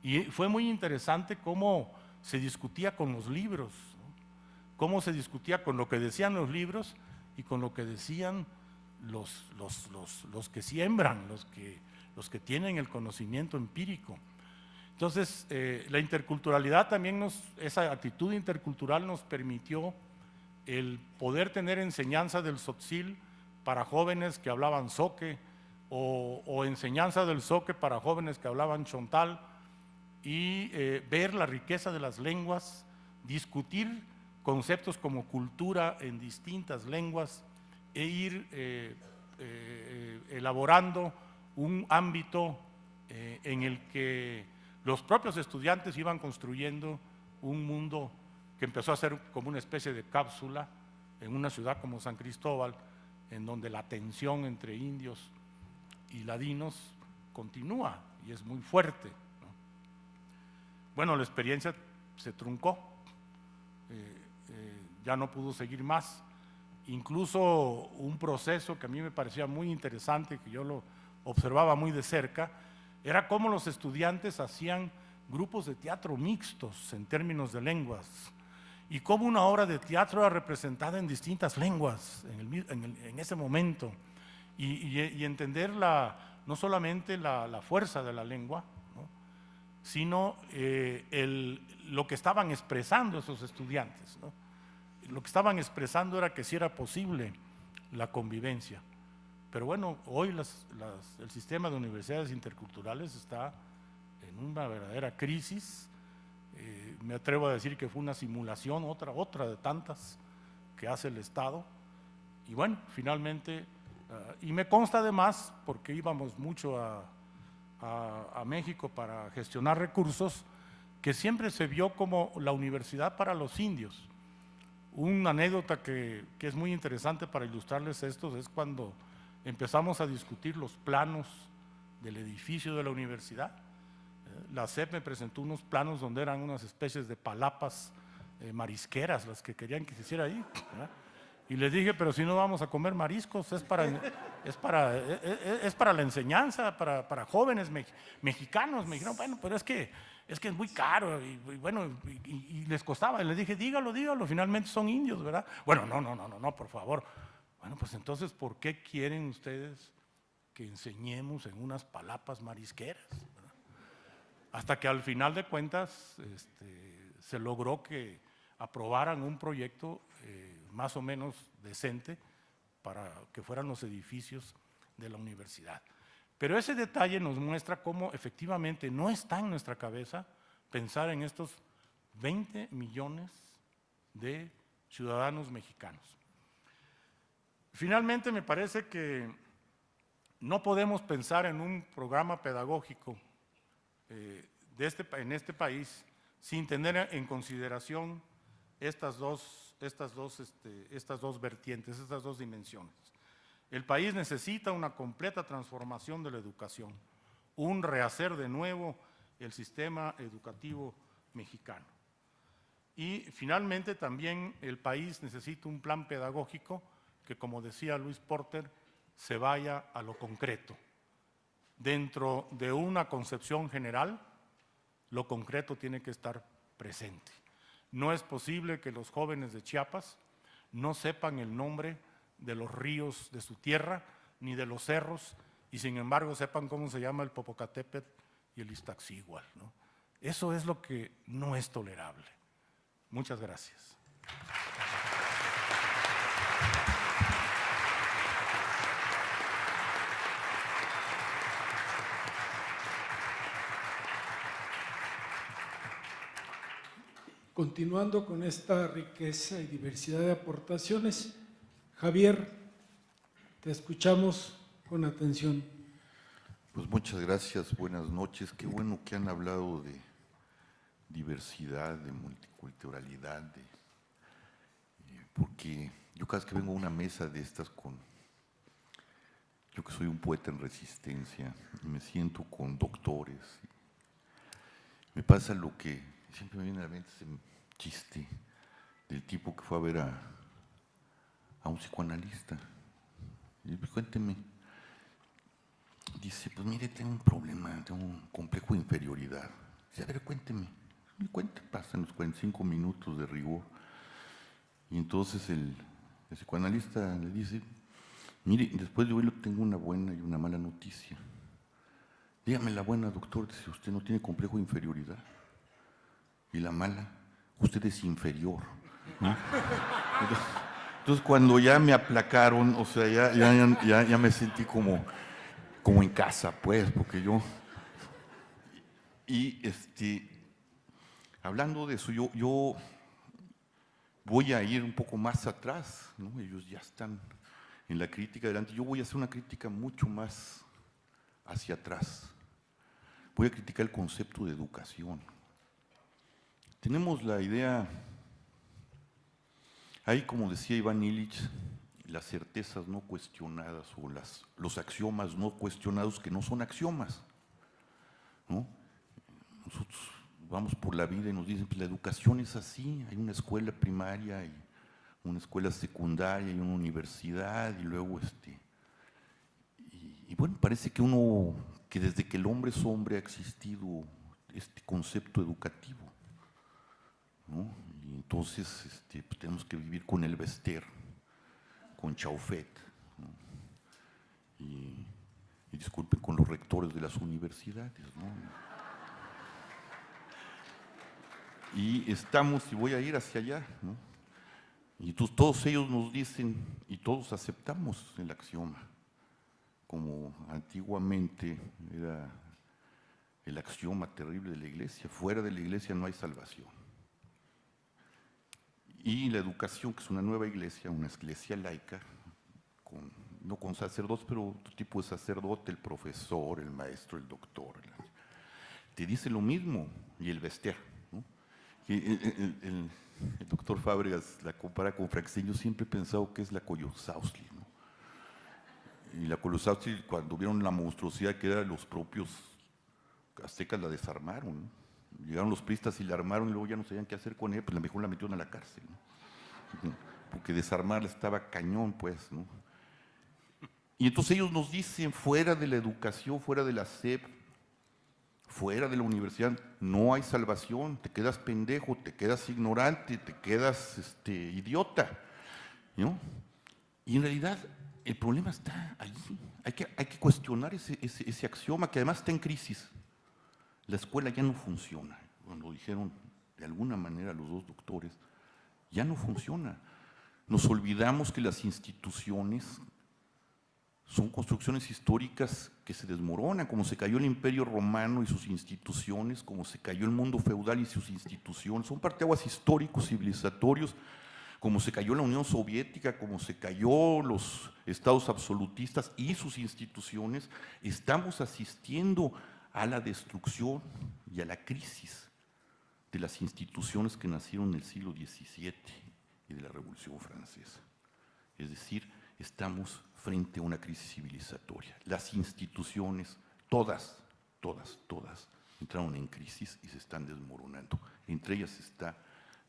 Y fue muy interesante cómo se discutía con los libros, ¿no?, cómo se discutía con lo que decían los libros y con lo que decían los que siembran, los que tienen el conocimiento empírico. Entonces, la interculturalidad también esa actitud intercultural nos permitió el poder tener enseñanza del tzotzil para jóvenes que hablaban zoque, o enseñanza del zoque para jóvenes que hablaban chontal, y ver la riqueza de las lenguas, discutir conceptos como cultura en distintas lenguas e ir elaborando un ámbito en el que los propios estudiantes iban construyendo un mundo que empezó a ser como una especie de cápsula en una ciudad como San Cristóbal, en donde la tensión entre indios y ladinos continúa y es muy fuerte, ¿no? Bueno, la experiencia se truncó, ya no pudo seguir más. Incluso un proceso que a mí me parecía muy interesante, que yo lo observaba muy de cerca, era cómo los estudiantes hacían grupos de teatro mixtos en términos de lenguas, y cómo una obra de teatro era representada en distintas lenguas en ese momento, y entender no solamente la fuerza de la lengua, ¿no?, sino lo que estaban expresando esos estudiantes, ¿no? Lo que estaban expresando era que sí era posible la convivencia. Pero bueno, hoy el sistema de universidades interculturales está en una verdadera crisis. Me atrevo a decir que fue una simulación, otra de tantas que hace el Estado. Y bueno, finalmente Y me consta además, porque íbamos mucho a México para gestionar recursos, que siempre se vio como la universidad para los indios. Una anécdota que es muy interesante para ilustrarles esto es cuando empezamos a discutir los planos del edificio de la universidad. La SEP me presentó unos planos donde eran unas especies de palapas marisqueras las que querían que se hiciera ahí, ¿verdad? Y les dije, pero si no vamos a comer mariscos, es para la enseñanza, para jóvenes mexicanos. Me dijeron, bueno, pero es que es muy caro y bueno, y les costaba. Y les dije, dígalo, finalmente son indios, ¿verdad? Bueno, no, por favor. Bueno, pues entonces, ¿por qué quieren ustedes que enseñemos en unas palapas marisqueras, ¿verdad? Hasta que al final de cuentas se logró que aprobaran un proyecto más o menos decente para que fueran los edificios de la universidad. Pero ese detalle nos muestra cómo efectivamente no está en nuestra cabeza pensar en estos 20 millones de ciudadanos mexicanos. Finalmente, me parece que no podemos pensar en un programa pedagógico en este país sin tener en consideración estas dos vertientes, estas dos dimensiones. El país necesita una completa transformación de la educación, un rehacer de nuevo el sistema educativo mexicano. Y finalmente también el país necesita un plan pedagógico que, como decía Luis Porter, se vaya a lo concreto. Dentro de una concepción general, lo concreto tiene que estar presente. No es posible que los jóvenes de Chiapas no sepan el nombre de los ríos de su tierra, ni de los cerros, y sin embargo sepan cómo se llama el Popocatépetl y el Iztaccíhuatl, ¿no? Eso es lo que no es tolerable. Muchas gracias. Continuando con esta riqueza y diversidad de aportaciones, Javier, te escuchamos con atención. Pues muchas gracias, buenas noches. Qué bueno que han hablado de diversidad, de multiculturalidad, porque yo cada vez que vengo a una mesa de estas yo que soy un poeta en resistencia, y me siento con doctores, me pasa lo que siempre me viene a la mente, ese chiste del tipo que fue a ver a un psicoanalista. Y dice, cuénteme. Dice, pues mire, tengo un problema, tengo un complejo de inferioridad. Dice, a ver, cuénteme. Y pasan los 45 minutos de rigor. Y entonces el psicoanalista le dice, mire, después de hoy tengo una buena y una mala noticia. Dígame la buena, doctor, dice, usted no tiene complejo de inferioridad. Y la mala, usted es inferior, ¿no? Entonces cuando ya me aplacaron, o sea, ya me sentí como en casa, pues, porque yo... Y hablando de eso, yo voy a ir un poco más atrás, ¿no? Ellos ya están en la crítica delante. Yo voy a hacer una crítica mucho más hacia atrás. Voy a criticar el concepto de educación. Tenemos la idea, hay, como decía Iván Illich, las certezas no cuestionadas o los axiomas no cuestionados que no son axiomas, ¿no? Nosotros vamos por la vida y nos dicen, pues la educación es así, hay una escuela primaria, y una escuela secundaria y una universidad, y luego y bueno, parece que desde que el hombre es hombre ha existido este concepto educativo, ¿no? Y entonces pues tenemos que vivir con el Bester, con Chaufet, ¿no? Y disculpen, con los rectores de las universidades, ¿no? Y voy a ir hacia allá, ¿no? Y entonces todos ellos nos dicen, y todos aceptamos el axioma, como antiguamente era el axioma terrible de la iglesia: fuera de la iglesia no hay salvación. Y la educación, que es una nueva iglesia, una iglesia laica, con no con sacerdotes, pero otro tipo de sacerdote, el profesor, el maestro, el doctor, te dice lo mismo, y el bestiar, ¿no? El doctor Fábregas la compara con Frankenstein. Yo siempre he pensado que es la Coyolxauhqui, ¿no? Y la Coyolxauhqui, cuando vieron la monstruosidad que era, los propios aztecas la desarmaron, ¿no? Llegaron los pristas y la armaron y luego ya no sabían qué hacer con ella, pues mejor la metieron a la cárcel, ¿no? Porque desarmarla estaba cañón, pues, ¿no? Y entonces ellos nos dicen, fuera de la educación, fuera de la SEP, fuera de la universidad, no hay salvación, te quedas pendejo, te quedas ignorante, te quedas idiota, ¿no? Y en realidad el problema está allí, hay que cuestionar ese axioma que además está en crisis. La escuela ya no funciona, lo dijeron de alguna manera los dos doctores, ya no funciona. Nos olvidamos que las instituciones son construcciones históricas que se desmoronan, como se cayó el Imperio Romano y sus instituciones, como se cayó el mundo feudal y sus instituciones, son parteaguas históricos, civilizatorios, como se cayó la Unión Soviética, como se cayó los estados absolutistas y sus instituciones. Estamos asistiendo a la destrucción y a la crisis de las instituciones que nacieron en el siglo XVII y de la Revolución Francesa. Es decir, estamos frente a una crisis civilizatoria. Las instituciones, todas, entraron en crisis y se están desmoronando. Entre ellas está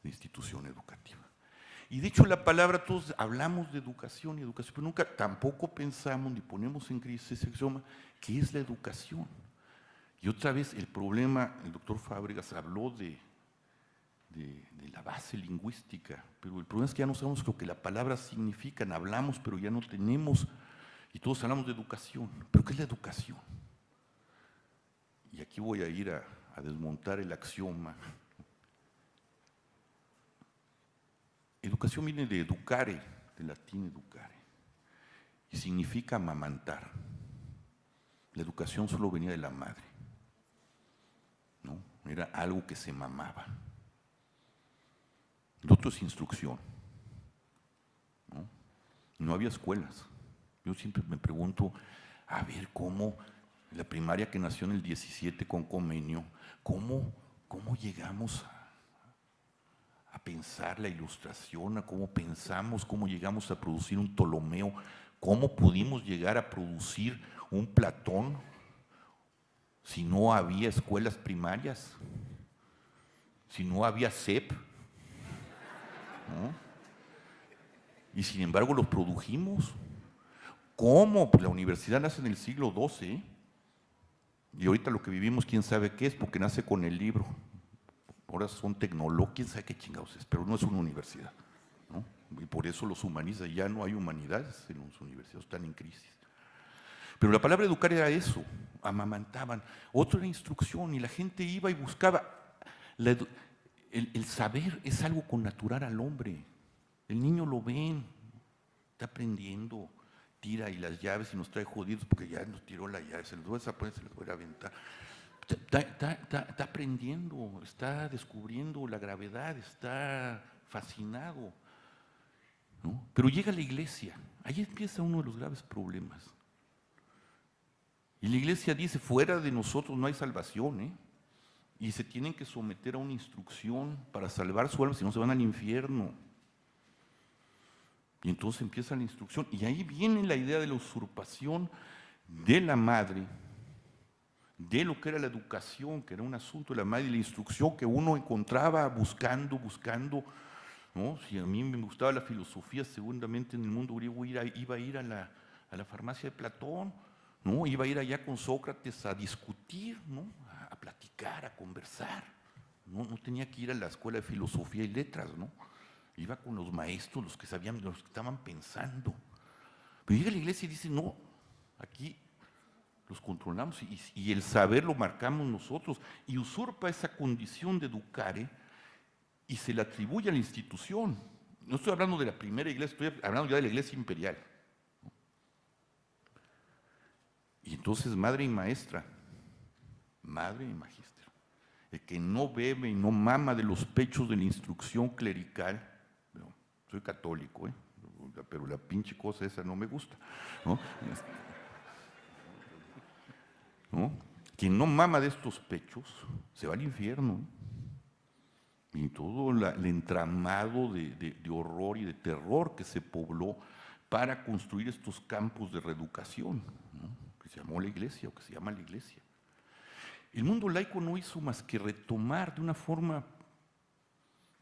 la institución educativa. Y de hecho la palabra, todos hablamos de educación y educación, pero nunca tampoco pensamos ni ponemos en crisis ese axioma, ¿qué es la educación? Y otra vez el problema, el doctor Fábregas habló de la base lingüística, pero el problema es que ya no sabemos lo que las palabras significan, hablamos pero ya no tenemos, y todos hablamos de educación, pero ¿qué es la educación? Y aquí voy a ir a desmontar el axioma. Educación viene de educare, del latín educare, y significa amamantar. La educación solo venía de la madre, ¿no? Era algo que se mamaba. Lo otro es instrucción, ¿no? No había escuelas. Yo siempre me pregunto, a ver, ¿cómo la primaria que nació en el 17 con convenio, cómo llegamos a pensar la ilustración, a cómo pensamos, cómo llegamos a producir un Ptolomeo, cómo pudimos llegar a producir un Platón si no había escuelas primarias, si no había SEP, ¿no? Y sin embargo los produjimos. ¿Cómo? Pues la universidad nace en el siglo XII, y ahorita lo que vivimos quién sabe qué es, porque nace con el libro. Ahora son tecnólogos, quién sabe qué chingados es, pero no es una universidad, ¿no? Y por eso los humaniza, ya no hay humanidades en las universidades, están en crisis. Pero la palabra educar era eso, amamantaban. Otro era instrucción, y la gente iba y buscaba. El saber es algo connatural al hombre. El niño lo ven, está aprendiendo, tira y las llaves y nos trae jodidos porque ya nos tiró la llave, se les va a poner, se les va a aventar. Está aprendiendo, está descubriendo la gravedad, está fascinado, ¿no? Pero llega a la iglesia, ahí empieza uno de los graves problemas. Y la iglesia dice, fuera de nosotros no hay salvación, ¿eh? Y se tienen que someter a una instrucción para salvar su alma, si no se van al infierno. Y entonces empieza la instrucción, y ahí viene la idea de la usurpación de la madre, de lo que era la educación, que era un asunto de la madre, y la instrucción que uno encontraba buscando, ¿no? Si a mí me gustaba la filosofía, seguramente en el mundo griego iba a ir a la farmacia de Platón, ¿no? Iba a ir allá con Sócrates a discutir, ¿no? A platicar, a conversar, ¿no? No tenía que ir a la escuela de filosofía y letras, ¿no? Iba con los maestros, los que sabían, los que estaban pensando. Pero llega a la iglesia y dice, no, aquí los controlamos y el saber lo marcamos nosotros, y usurpa esa condición de educare y se le atribuye a la institución. No estoy hablando de la primera iglesia, estoy hablando ya de la iglesia imperial. Y entonces madre y maestra, madre y magíster, el que no bebe y no mama de los pechos de la instrucción clerical, soy católico, pero la pinche cosa esa no me gusta, ¿no? ¿No? Quien no mama de estos pechos se va al infierno. Y todo el entramado de horror y de terror que se pobló para construir estos campos de reeducación, ¿no? Que se llamó la Iglesia o que se llama la Iglesia. El mundo laico no hizo más que retomar de una forma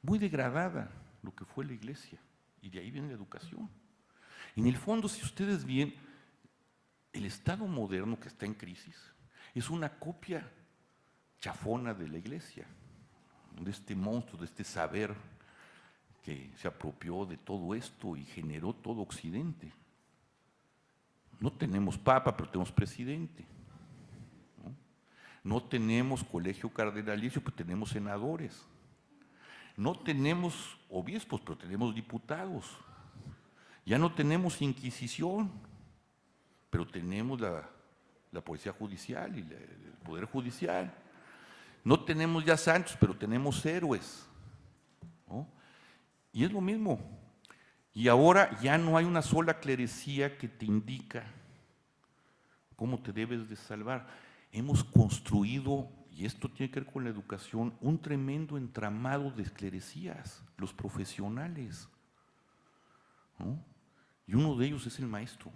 muy degradada lo que fue la Iglesia, y de ahí viene la educación. En el fondo, si ustedes ven, el Estado moderno que está en crisis es una copia chafona de la Iglesia, de este monstruo, de este saber que se apropió de todo esto y generó todo Occidente. No tenemos papa, pero tenemos presidente. No tenemos colegio cardenalicio, pero tenemos senadores. No tenemos obispos, pero tenemos diputados. Ya no tenemos inquisición, pero tenemos la policía judicial y el poder judicial. No tenemos ya santos, pero tenemos héroes, ¿no? Y es lo mismo. Y ahora ya no hay una sola clerecía que te indica cómo te debes de salvar. Hemos construido, y esto tiene que ver con la educación, un tremendo entramado de clerecías, los profesionales, ¿no? Y uno de ellos es el maestro,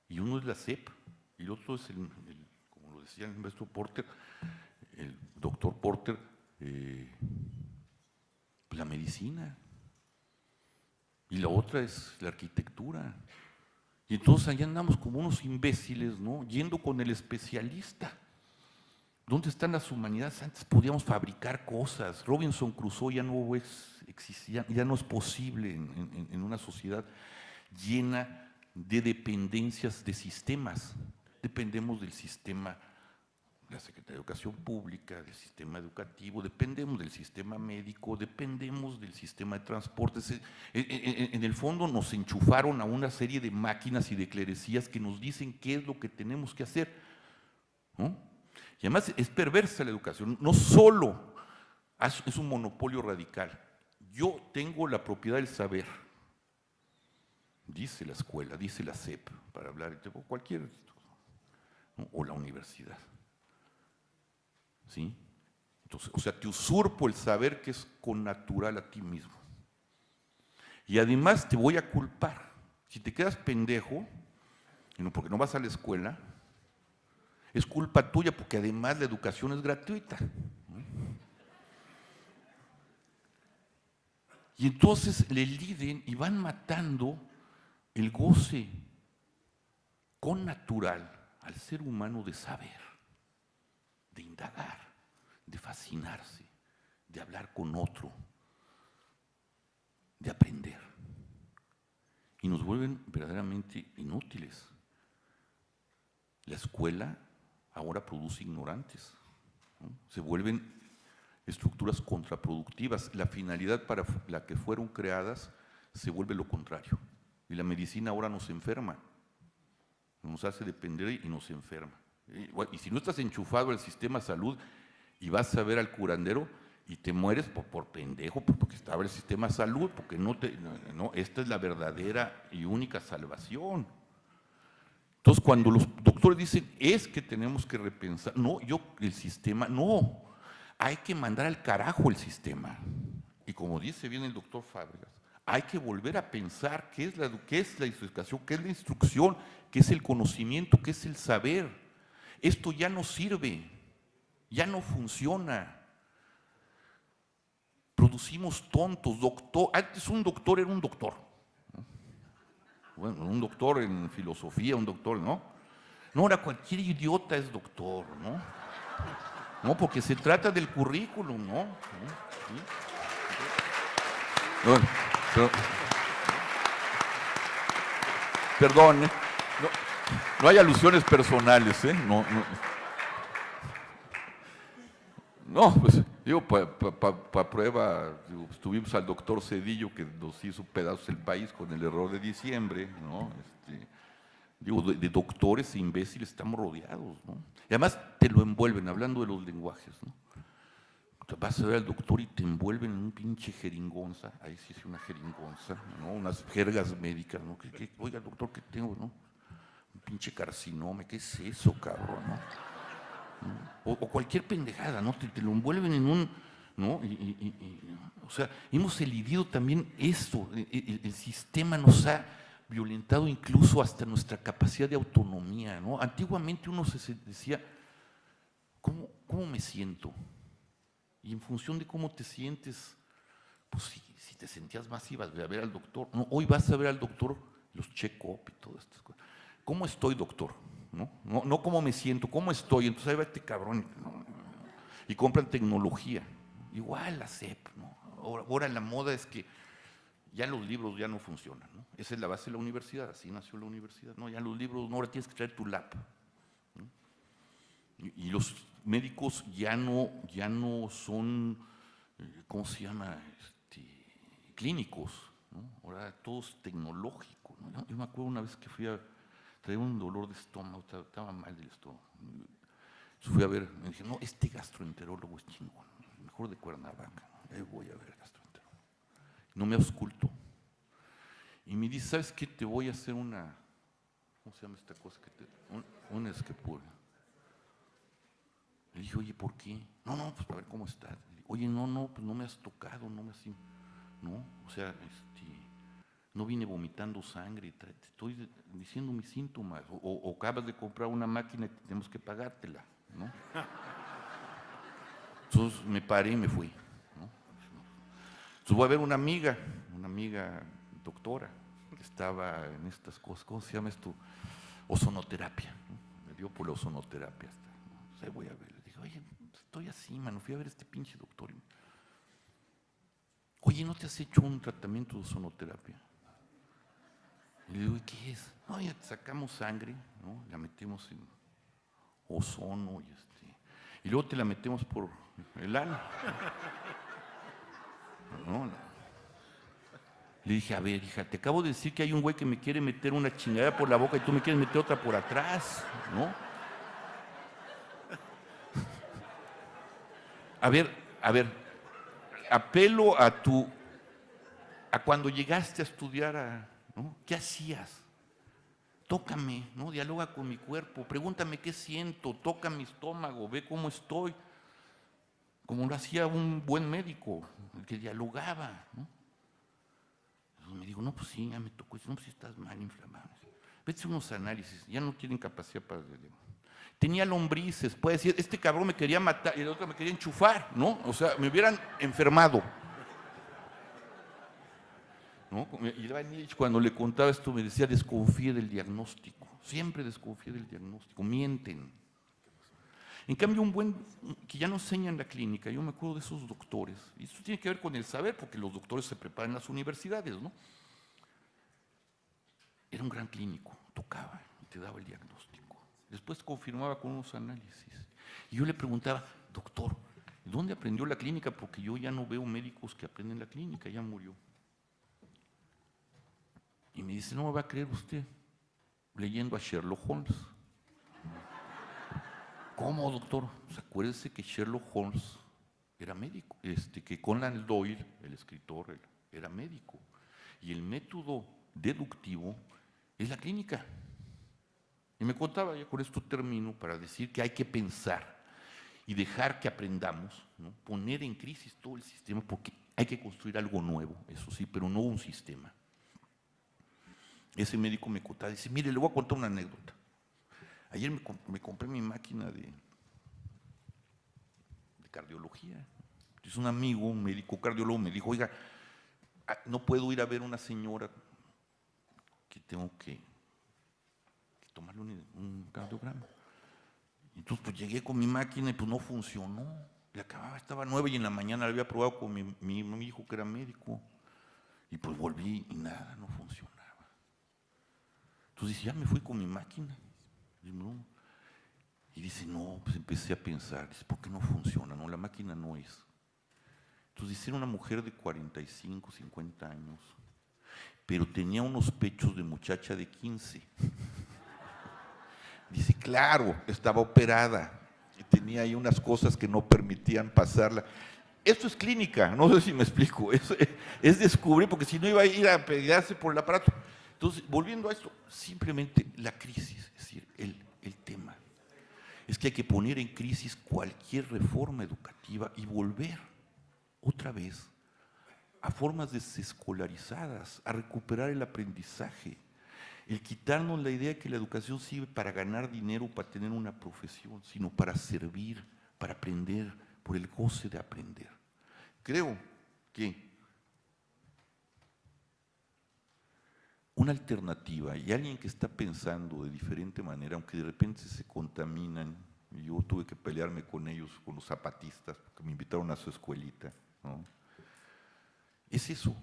y uno es la SEP, y el otro es como lo decía el maestro Porter, el doctor Porter, la medicina, y la otra es la arquitectura. Y entonces allá andamos como unos imbéciles, ¿no? Yendo con el especialista. ¿Dónde están las humanidades? Antes podíamos fabricar cosas. Robinson Crusoe ya no es posible en una sociedad llena de dependencias de sistemas. Dependemos del sistema de la Secretaría de Educación Pública, del sistema educativo, dependemos del sistema médico, dependemos del sistema de transportes. En el fondo nos enchufaron a una serie de máquinas y de clerecías que nos dicen qué es lo que tenemos que hacer, ¿no? Y además es perversa la educación, no solo es un monopolio radical. Yo tengo la propiedad del saber, dice la escuela, dice la SEP, para hablar de cualquier, ¿no? O la universidad. ¿Sí? Entonces, o sea, te usurpo el saber que es connatural a ti mismo. Y además te voy a culpar. Si te quedas pendejo, porque no vas a la escuela, es culpa tuya, porque además la educación es gratuita. Y entonces le liden y van matando el goce connatural al ser humano de saber, de indagar, de fascinarse, de hablar con otro, de aprender. Y nos vuelven verdaderamente inútiles. La escuela ahora produce ignorantes, ¿no? Se vuelven estructuras contraproductivas. La finalidad para la que fueron creadas se vuelve lo contrario. Y la medicina ahora nos enferma, nos hace depender y nos enferma. Y si no estás enchufado al sistema de salud y vas a ver al curandero y te mueres por pendejo, porque estaba el sistema de salud, porque no, esta es la verdadera y única salvación. Entonces, cuando los doctores dicen, es que tenemos que repensar, el sistema, no, hay que mandar al carajo el sistema. Y como dice bien el doctor Fábregas, hay que volver a pensar qué es la educación, qué es la instrucción, qué es el conocimiento, qué es el saber. Esto ya no sirve, ya no funciona. Producimos tontos, antes un doctor era un doctor. Bueno, un doctor en filosofía, un doctor, ¿no? No, ahora cualquier idiota es doctor, ¿no? No, porque se trata del currículum, ¿no? ¿Sí? Bueno, perdón, no hay alusiones personales, ¿eh? No, pues digo, para prueba, tuvimos al doctor Cedillo que nos hizo pedazos el país con el error de diciembre, ¿no? De doctores e imbéciles estamos rodeados, ¿no? Y además te lo envuelven, hablando de los lenguajes, ¿no? Vas a ver al doctor y te envuelven en un pinche jeringonza, ahí sí es una jeringonza, ¿no? Unas jergas médicas, ¿no? Oiga, doctor, ¿qué tengo, no? Un pinche carcinoma, ¿qué es eso, cabrón, no? O cualquier pendejada, ¿no? Te lo envuelven en un, ¿no? O sea, hemos elidido también esto, el sistema nos ha violentado incluso hasta nuestra capacidad de autonomía, ¿no? Antiguamente uno se decía, ¿cómo me siento? Y en función de cómo te sientes, pues si te sentías más ibas a ver al doctor. No, hoy vas a ver al doctor los check-up y todas estas cosas. ¿Cómo estoy, doctor? No cómo me siento, ¿cómo estoy? Entonces ahí va este cabrón, ¿no? Y compran tecnología. Igual la SEP, ¿no? Ahora la moda es que ya los libros ya no funcionan, ¿no? Esa es la base de la universidad, así nació la universidad. No, ya los libros, no, ahora tienes que traer tu lap, ¿no? Y los médicos ya no son, ¿cómo se llama? Clínicos, ¿no? Ahora todo es tecnológico, ¿no? Yo me acuerdo una vez que fui a traer un dolor de estómago, estaba mal del estómago. Entonces fui a ver, me dije, no, este gastroenterólogo es chingón, mejor de Cuernavaca, ¿no? Ahí voy a ver al gastroenterólogo. No me ausculto. Y me dice, ¿sabes qué? Te voy a hacer una, ¿cómo se llama esta cosa? Una esquepura. Le dije, oye, ¿por qué? No, pues a ver cómo estás. Oye, no, pues no me has tocado, no me has, ¿no? O sea, no vine vomitando sangre, te estoy diciendo mis síntomas. O acabas de comprar una máquina y tenemos que pagártela, ¿no? Entonces me paré y me fui, ¿no? Entonces voy a ver una amiga doctora, que estaba en estas cosas, ¿cómo se llama esto? Ozonoterapia, ¿no? Me dio por la ozonoterapia. Entonces ahí voy a ver. Oye, estoy así, mano, fui a ver a este pinche doctor. Oye, ¿no te has hecho un tratamiento de ozonoterapia? Y le digo, ¿y qué es? No, ya te sacamos sangre, ¿no? La metemos en ozono y luego te la metemos por el ano. No. Le dije, a ver, hija, te acabo de decir que hay un güey que me quiere meter una chingada por la boca y tú me quieres meter otra por atrás, ¿no? A ver, apelo a cuando llegaste a estudiar, ¿no? ¿Qué hacías? Tócame, ¿no? Dialoga con mi cuerpo, pregúntame qué siento, toca mi estómago, ve cómo estoy, como lo hacía un buen médico, el que dialogaba, ¿no? Entonces me digo, no, pues sí, ya me tocó, no, pues sí estás mal inflamado. Vete a unos análisis, ya no tienen capacidad para... Tenía lombrices, puede decir, este cabrón me quería matar y el otro me quería enchufar, ¿no? O sea, me hubieran enfermado, ¿no? Y Ivanich, cuando le contaba esto, me decía, desconfíe del diagnóstico, siempre desconfíe del diagnóstico, mienten. En cambio, que ya nos enseña en la clínica, yo me acuerdo de esos doctores, y esto tiene que ver con el saber, porque los doctores se preparan en las universidades, ¿no? Era un gran clínico, tocaba y te daba el diagnóstico. Después confirmaba con unos análisis. Y yo le preguntaba, doctor, ¿dónde aprendió la clínica? Porque yo ya no veo médicos que aprenden la clínica, ya murió. Y me dice, no me va a creer usted, leyendo a Sherlock Holmes. ¿Cómo, doctor? Pues acuérdese que Sherlock Holmes era médico, que Conan Doyle, el escritor, era médico. Y el método deductivo es la clínica. Y me contaba, ya con esto termino, para decir que hay que pensar y dejar que aprendamos, ¿no? Poner en crisis todo el sistema, porque hay que construir algo nuevo, eso sí, pero no un sistema. Ese médico me contaba, dice, mire, le voy a contar una anécdota. Ayer me compré mi máquina de cardiología. Entonces un amigo, un médico cardiólogo, me dijo, oiga, no puedo ir a ver a una señora que tengo que tomarle un cardiograma. Entonces pues llegué con mi máquina y pues no funcionó. Le acababa, estaba 9 y en la mañana la había probado con mi hijo que era médico. Y pues volví y nada, no funcionaba. Entonces ya me fui con mi máquina. Y dice, no, pues empecé a pensar, dice, ¿por qué no funciona? No, la máquina no es. Entonces dice, era una mujer de 45, 50 años, pero tenía unos pechos de muchacha de 15. Dice, claro, estaba operada y tenía ahí unas cosas que no permitían pasarla. esto es clínica, no sé si me explico, es descubrir, porque si no iba a ir a pegarse por el aparato. Entonces, volviendo a esto, simplemente la crisis, es decir, el tema es que hay que poner en crisis cualquier reforma educativa y volver otra vez a formas desescolarizadas, a recuperar el aprendizaje, el quitarnos la idea de que la educación sirve para ganar dinero, para tener una profesión, sino para servir, para aprender, por el goce de aprender. Creo que una alternativa y alguien que está pensando de diferente manera, aunque de repente se contaminan, y yo tuve que pelearme con ellos, con los zapatistas, porque me invitaron a su escuelita, ¿no? Es eso,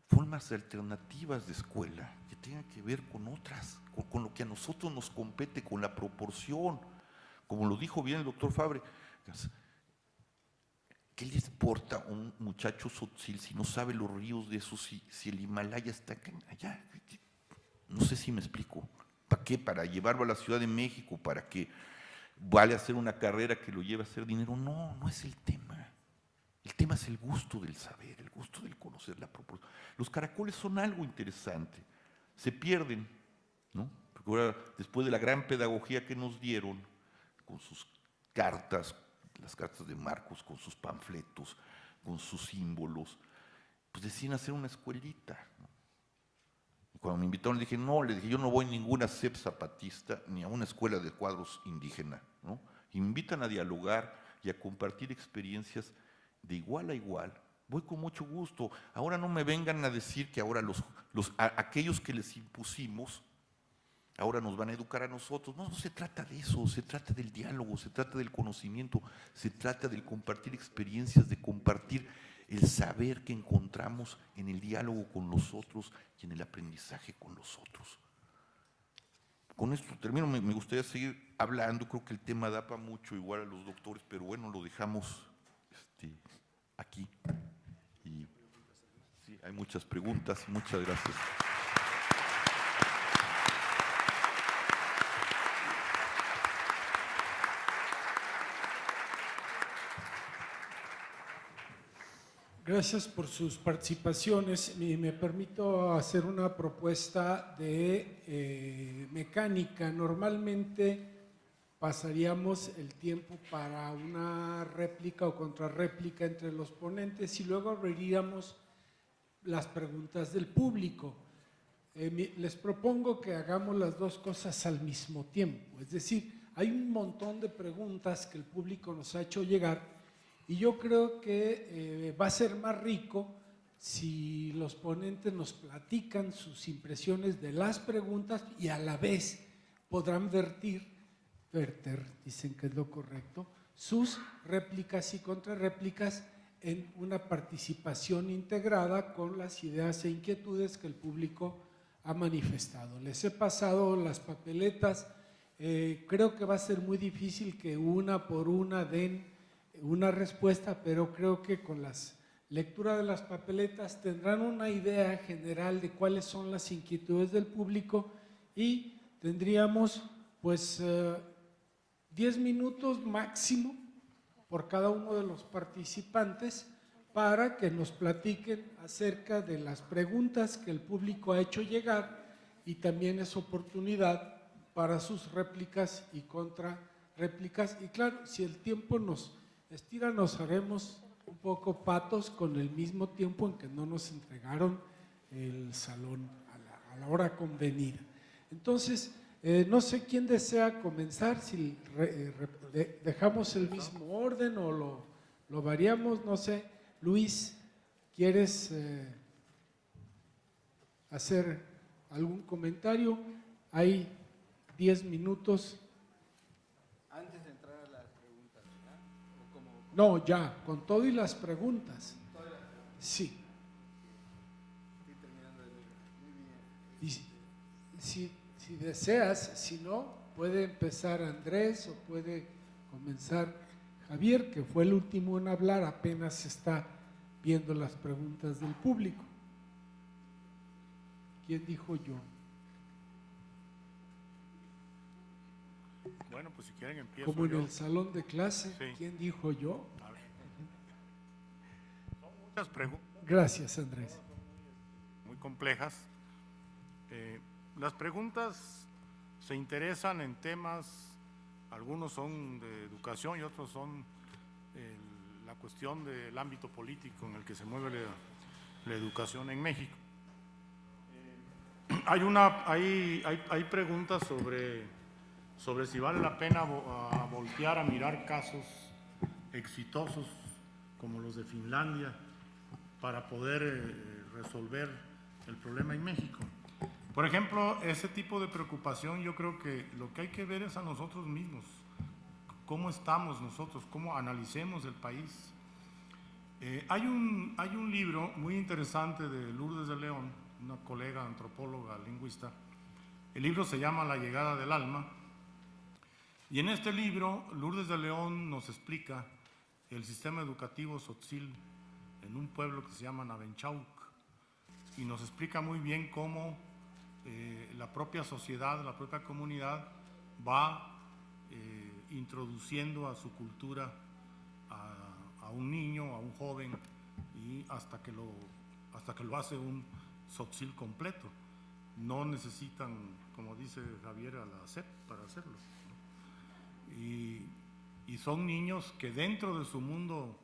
formas alternativas de escuela que tengan que ver con otras, con lo que a nosotros nos compete, con la proporción, como lo dijo bien el doctor Fabre. ¿Qué le importa a un muchacho Tzotzil si no sabe los ríos de esos, si el Himalaya está allá? No sé si me explico. ¿Para qué? ¿Para llevarlo a la Ciudad de México? ¿Para que vale a hacer una carrera que lo lleve a hacer dinero? No, no es el tema. El tema es el gusto del saber, el gusto del conocer la proporción. Los caracoles son algo interesante. Se pierden, ¿no? Porque ahora, después de la gran pedagogía que nos dieron, con sus cartas, las cartas de Marcos, con sus panfletos, con sus símbolos, pues deciden hacer una escuelita, ¿no? Y cuando me invitaron, le dije, yo no voy a ninguna CEP zapatista ni a una escuela de cuadros indígena, ¿no? Y me invitan a dialogar y a compartir experiencias de igual a igual. Voy con mucho gusto. Ahora no me vengan a decir que ahora aquellos que les impusimos ahora nos van a educar a nosotros. No, no se trata de eso, se trata del diálogo, se trata del conocimiento, se trata del compartir experiencias, de compartir el saber que encontramos en el diálogo con los otros y en el aprendizaje con los otros. Con esto termino, me gustaría seguir hablando, creo que el tema da para mucho, igual a los doctores, pero bueno, lo dejamos aquí. Y sí, hay muchas preguntas, muchas gracias. Gracias por sus participaciones. Me permito hacer una propuesta de mecánica. Normalmente pasaríamos el tiempo para una réplica o contrarréplica entre los ponentes y luego abriríamos las preguntas del público. Les propongo que hagamos las dos cosas al mismo tiempo. Es decir, hay un montón de preguntas que el público nos ha hecho llegar. Y yo creo que va a ser más rico si los ponentes nos platican sus impresiones de las preguntas y a la vez podrán verter, dicen que es lo correcto, sus réplicas y contrarréplicas en una participación integrada con las ideas e inquietudes que el público ha manifestado. Les he pasado las papeletas, creo que va a ser muy difícil que una por una den una respuesta, pero creo que con las lectura de las papeletas tendrán una idea general de cuáles son las inquietudes del público y tendríamos pues 10 minutos máximo por cada uno de los participantes para que nos platiquen acerca de las preguntas que el público ha hecho llegar y también es oportunidad para sus réplicas y contrarréplicas y claro, si el tiempo nos estira, nos haremos un poco patos con el mismo tiempo en que no nos entregaron el salón a la hora convenida. Entonces, no sé quién desea comenzar, si dejamos el mismo orden o lo variamos, no sé. Luis, ¿quieres hacer algún comentario? Hay 10 minutos. No, ya, con todo y las preguntas. Sí. Y si deseas, si no, puede empezar Andrés o puede comenzar Javier, que fue el último en hablar, apenas está viendo las preguntas del público. ¿Quién dijo yo? Bueno, pues si quieren empiezo Como en yo. el salón de clase, Sí. ¿quién dijo yo? A ver. Las preguntas Gracias, Andrés. muy complejas. Las preguntas se interesan en temas, algunos son de educación y otros son la cuestión del ámbito político en el que se mueve la educación en México. Hay preguntas sobre si vale la pena voltear a mirar casos exitosos como los de Finlandia para poder resolver el problema en México. Por ejemplo, ese tipo de preocupación yo creo que lo que hay que ver es a nosotros mismos, cómo estamos nosotros, cómo analicemos el país. Hay un libro muy interesante de Lourdes de León, una colega antropóloga, lingüista. El libro se llama La llegada del alma, y en este libro Lourdes de León nos explica el sistema educativo tzotzil en un pueblo que se llama Navenchauc, y nos explica muy bien cómo la propia sociedad, la propia comunidad va introduciendo a su cultura a un niño, a un joven, y hasta que lo hace un tzotzil completo. No necesitan, como dice Javier, a la SEP para hacerlo, ¿no? Y son niños que dentro de su mundo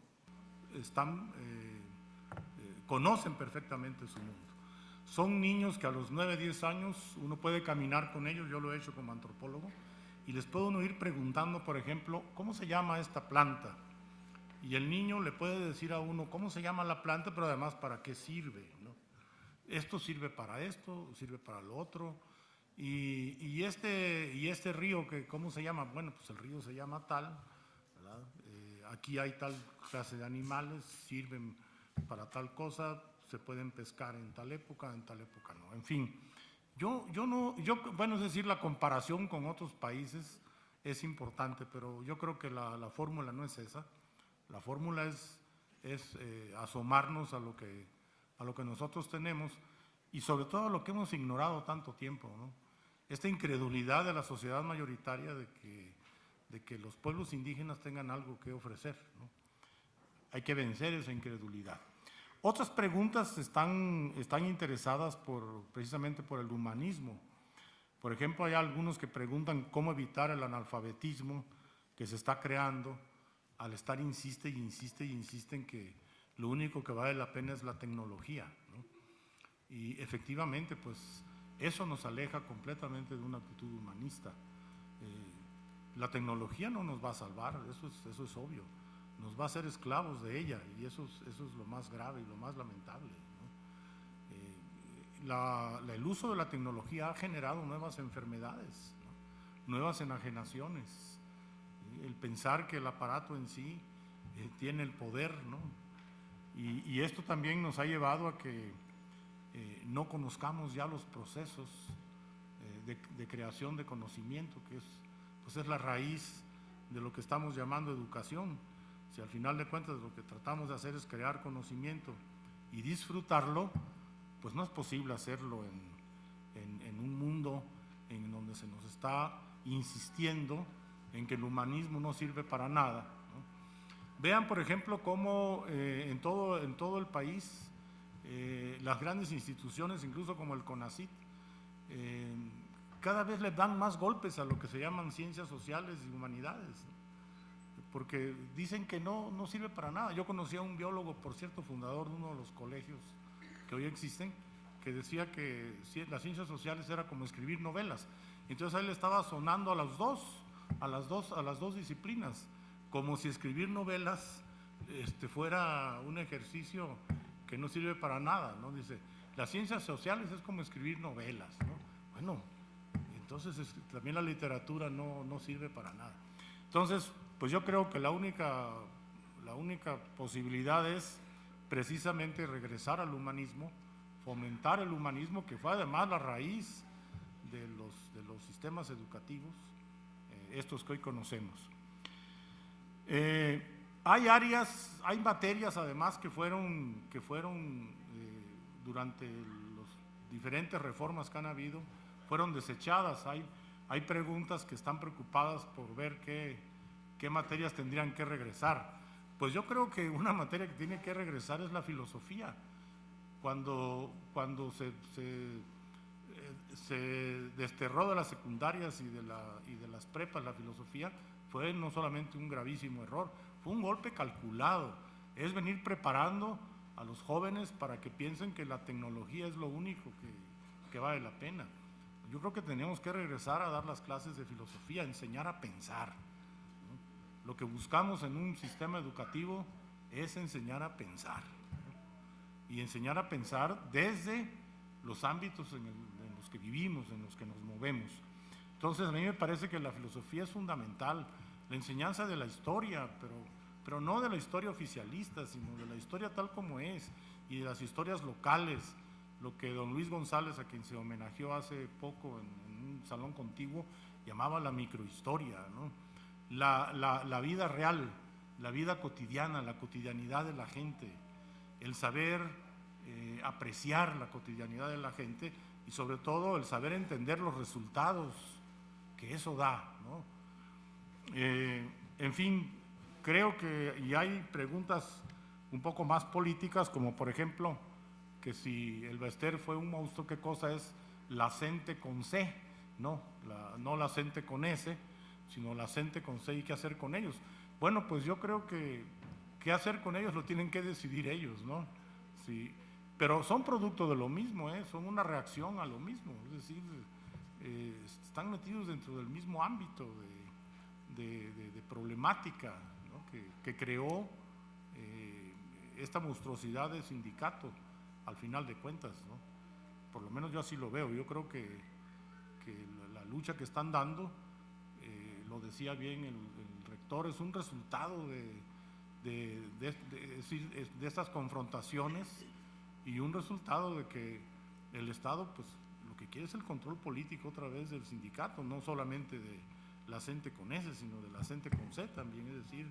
conocen perfectamente su mundo. Son niños que a los 9, 10 años uno puede caminar con ellos, yo lo he hecho como antropólogo, y les puedo uno ir preguntando, por ejemplo, ¿cómo se llama esta planta? Y el niño le puede decir a uno cómo se llama la planta, pero además para qué sirve, ¿no? Esto sirve para esto, sirve para lo otro. Y este río, ¿cómo se llama? Bueno, pues el río se llama tal, ¿verdad? Aquí hay tal clase de animales, sirven para tal cosa, se pueden pescar en tal época no. En fin, bueno, es decir, la comparación con otros países es importante, pero yo creo que la fórmula no es esa. La fórmula es asomarnos a lo que nosotros tenemos y sobre todo a lo que hemos ignorado tanto tiempo, ¿no? Esta incredulidad de la sociedad mayoritaria de que los pueblos indígenas tengan algo que ofrecer, ¿no? Hay que vencer esa incredulidad. Otras preguntas están interesadas precisamente por el humanismo. Por ejemplo, hay algunos que preguntan cómo evitar el analfabetismo que se está creando al estar insiste en que lo único que vale la pena es la tecnología, ¿no? Y efectivamente, pues eso nos aleja completamente de una actitud humanista. La tecnología no nos va a salvar, eso es obvio. Nos va a hacer esclavos de ella y eso es lo más grave y lo más lamentable, ¿no? El uso de la tecnología ha generado nuevas enfermedades, ¿no? Nuevas enajenaciones, ¿sí? El pensar que el aparato en sí tiene el poder, ¿no? Y esto también nos ha llevado a que no conozcamos ya los procesos de creación de conocimiento, que es la raíz de lo que estamos llamando educación. Si al final de cuentas lo que tratamos de hacer es crear conocimiento y disfrutarlo, pues no es posible hacerlo en un mundo en donde se nos está insistiendo en que el humanismo no sirve para nada, ¿no? Vean, por ejemplo, cómo en todo el país las grandes instituciones, incluso como el CONACYT, cada vez le dan más golpes a lo que se llaman ciencias sociales y humanidades, ¿no? Porque dicen que no sirve para nada. Yo conocí a un biólogo, por cierto, fundador de uno de los colegios que hoy existen, que decía que las ciencias sociales era como escribir novelas. Entonces a él le estaba sonando a las dos disciplinas, como si escribir novelas fuera un ejercicio que no sirve para nada, ¿no? Dice, las ciencias sociales es como escribir novelas, ¿no? Bueno, entonces también la literatura no sirve para nada. Entonces, pues yo creo que la única posibilidad es precisamente regresar al humanismo, fomentar el humanismo, que fue además la raíz de los sistemas educativos, estos que hoy conocemos. Hay materias además que fueron durante las diferentes reformas que han habido, fueron desechadas. Hay preguntas que están preocupadas por ver qué materias tendrían que regresar, Pues yo creo que una materia que tiene que regresar es la filosofía. Cuando se desterró de las secundarias y de las prepas la filosofía, fue no solamente un gravísimo error, fue un golpe calculado. Es venir preparando a los jóvenes para que piensen que la tecnología es lo único que vale la pena. Yo creo que tenemos que regresar a dar las clases de filosofía, enseñar a pensar, ¿no? Lo que buscamos en un sistema educativo es enseñar a pensar, ¿no? Y enseñar a pensar desde los ámbitos en los que vivimos, en los que nos movemos. Entonces a mí me parece que la filosofía es fundamental, la enseñanza de la historia, pero no de la historia oficialista, sino de la historia tal como es, y de las historias locales, lo que don Luis González, a quien se homenajeó hace poco en un salón contiguo, llamaba la microhistoria, ¿no? La vida real, la vida cotidiana, la cotidianidad de la gente, el saber apreciar la cotidianidad de la gente y sobre todo el saber entender los resultados que eso da, ¿no? En fin, creo que y hay preguntas un poco más políticas, como por ejemplo, que si el Baester fue un monstruo, ¿qué cosa es la gente con C? No la gente con S, sino la gente con C, y qué hacer con ellos. Bueno, pues yo creo que qué hacer con ellos lo tienen que decidir ellos, ¿no? Sí, pero son producto de lo mismo, son una reacción a lo mismo, es decir, están metidos dentro del mismo ámbito de problemática, ¿no? que creó esta monstruosidad de sindicato al final de cuentas, ¿no? Por lo menos yo así lo veo. Yo creo que la lucha que están dando, lo decía bien el rector, es un resultado de estas confrontaciones y un resultado de que el Estado pues lo que quiere es el control político otra vez del sindicato, no solamente de la gente con S, sino de la gente con C también, es decir,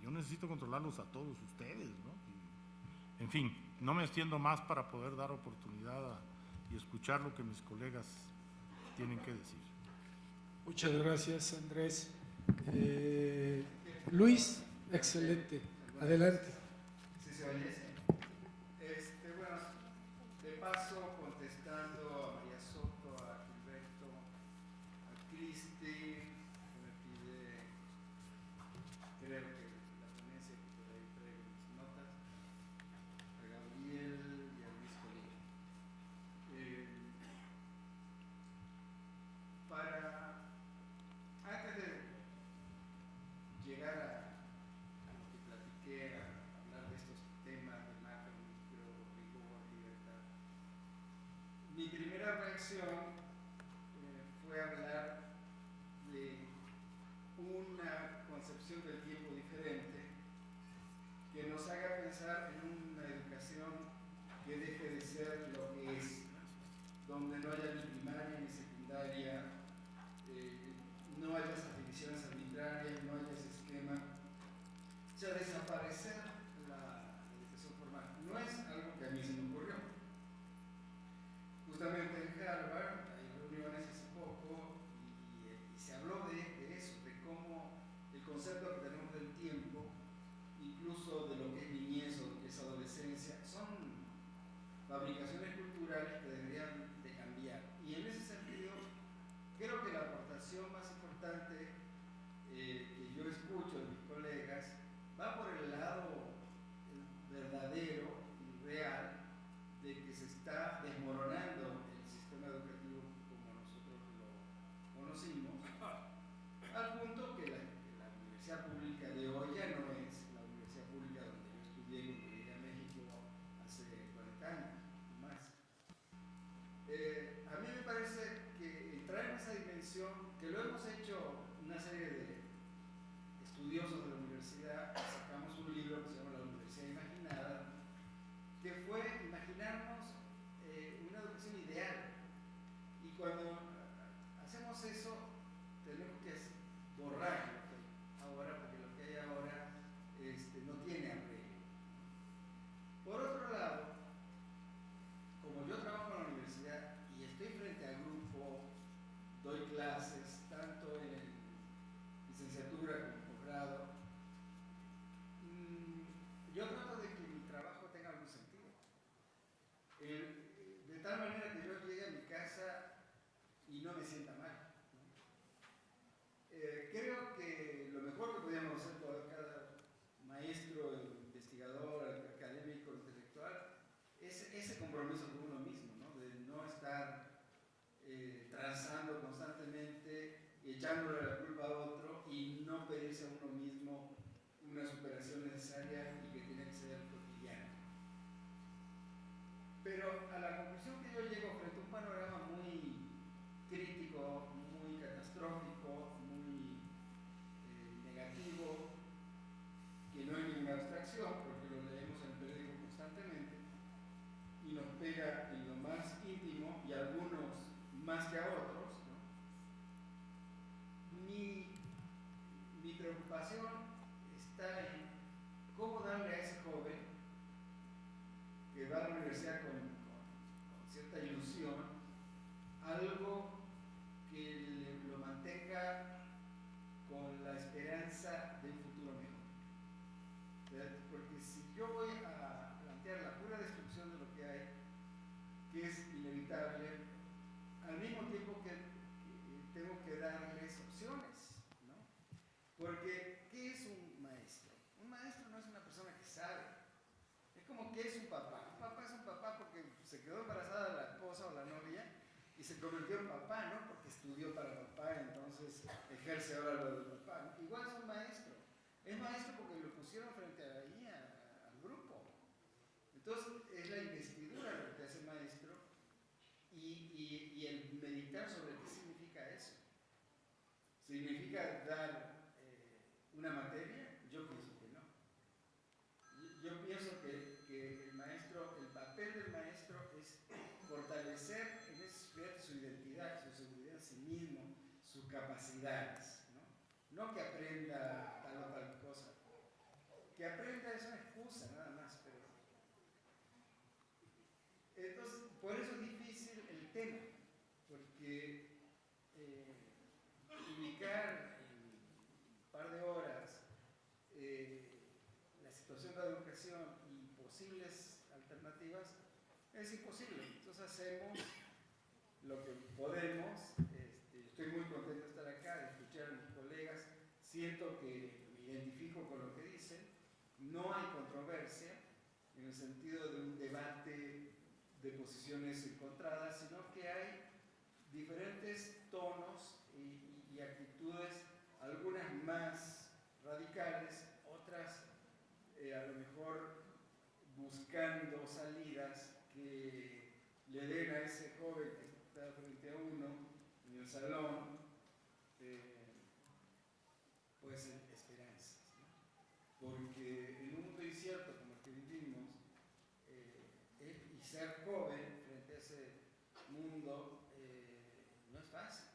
yo necesito controlarlos a todos ustedes, ¿no? En fin, no me extiendo más para poder dar oportunidad y escuchar lo que mis colegas tienen que decir. Muchas gracias, Andrés. Luis, excelente. Adelante. ¿Sí se oye? Bueno, de paso, contestando a María Soto, a Gilberto, a Cristi, que me pide, creo que la ponencia, que por ahí traigo mis notas, a Gabriel y a Luis Colín. Antes de llegar a lo que platiqué, a hablar de estos temas de macro, micro, rigor, libertad, mi primera reacción fue hablar de una concepción del tiempo diferente que nos haga pensar en una educación que deje de ser lo que es, donde no haya ni primaria ni secundaria, no haya esas divisiones arbitrarias, no haya ese esquema, o sea, desaparecer la educación formal. No es algo que a mí se me ocurrió. Justamente en Harvard hay reuniones hace poco y se habló de eso, de cómo el concepto que tenemos del tiempo, incluso de lo que es niñez o lo que es adolescencia, son fabricaciones culturales que deberían de cambiar. Y echándole la culpa a otro y no pedirse a uno mismo una superación necesaria y que tiene que ser cotidiana. Pero a la conclusión que yo llego frente a un panorama muy crítico, muy catastrófico, muy negativo, que no hay ninguna abstracción, porque lo leemos en el periódico constantemente, y nos pega en lo más íntimo, y algunos más que a otros, ¿no? Mi preocupación está en cómo darle a ese joven que va a la universidad con cierta ilusión algo que lo mantenga con la esperanza de un futuro mejor. ¿Verdad? Porque si yo voy a plantear la pura destrucción de lo que hay, que es inevitable, al mismo tiempo que tengo que darles opciones, ¿no? Porque, ¿qué es un maestro? Un maestro no es una persona que sabe. Es como que es un papá. Un papá es un papá porque se quedó embarazada la esposa o la novia y se convirtió en papá, ¿no? Porque estudió para papá, entonces ejerce ahora lo del papá. Igual es un maestro. Es maestro porque lo pusieron frente a ahí al grupo. Entonces, es la investidura lo que hace maestro y el meditar sobre qué significa eso. ¿Significa dar una materia? Yo pienso que no. Yo pienso que el maestro, el papel del maestro es fortalecer en ese sujeto su identidad, su seguridad en sí mismo, sus capacidades, ¿no? No que aprenda tal o tal cosa. Que aprenda es una excusa nada más, pero... Entonces, por eso es difícil el tema, porque ubicar en un par de horas la situación de la educación y posibles alternativas es imposible. Entonces hacemos lo que podemos. Estoy muy contento de estar acá, de escuchar a mis colegas. Siento que me identifico con lo que dicen. No hay controversia en el sentido de un debate de posiciones encontradas, sino que hay diferentes tonos y actitudes, algunas más radicales, otras a lo mejor buscando salidas que le den a ese joven que está frente a uno en el salón, pues esperanzas, ¿no? Porque en un mundo incierto como el que vivimos, y ser joven frente a ese mundo no es fácil,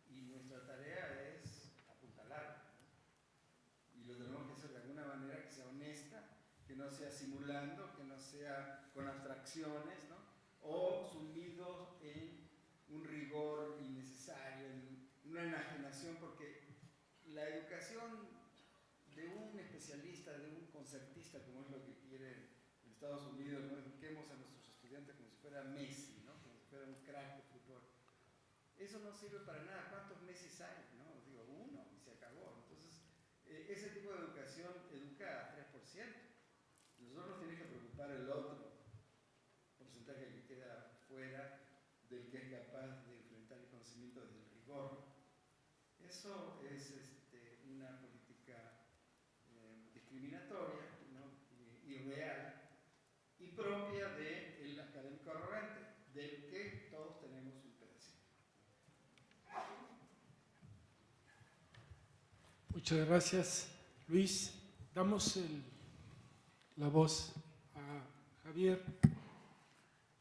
y nuestra tarea es apuntalar, ¿no? Y lo tenemos que hacer de alguna manera que sea honesta, que no sea simulando, que no sea con abstracciones, ¿no? O sumido en un rigor innecesario, en una enajenación, porque la educación de un especialista, de un concertista, como es lo que quieren en Estados Unidos, ¿no? Eduquemos a nuestros estudiantes como si fuera Messi, ¿no? Como si fuera un crack de fútbol. Eso no sirve para nada. ¿Cuántos Messi hay? ¿No? Digo, uno y se acabó. Entonces, ese tipo de educación educa a 3%. Nosotros nos tiene que preocupar el otro porcentaje que queda fuera del que es capaz de enfrentar el conocimiento desde el rigor. Eso es una política discriminatoria, ¿no? Irreal y propia del académico arrogante, del que todos tenemos un pedacito. Muchas gracias, Luis. Damos la voz a Javier.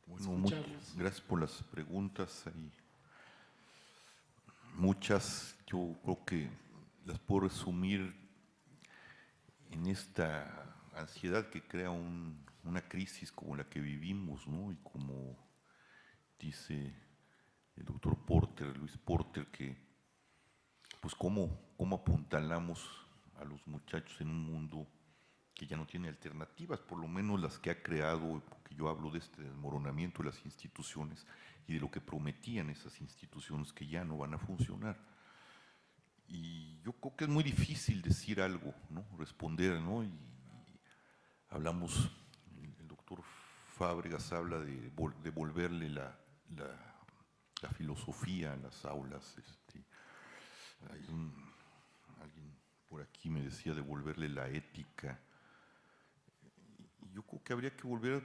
Bueno, muchas gracias por las preguntas. Hay muchas, yo creo que las puedo resumir en esta ansiedad que crea una crisis como la que vivimos, ¿no? Y como dice el doctor Porter, Luis Porter, que pues cómo apuntalamos a los muchachos en un mundo que ya no tiene alternativas, por lo menos las que ha creado, porque yo hablo de este desmoronamiento de las instituciones y de lo que prometían esas instituciones que ya no van a funcionar. Y yo creo que es muy difícil decir algo, ¿no? Responder, ¿no? Y hablamos, el doctor Fábregas habla de devolverle la filosofía a las aulas. Alguien por aquí me decía devolverle la ética. Y yo creo que habría que volver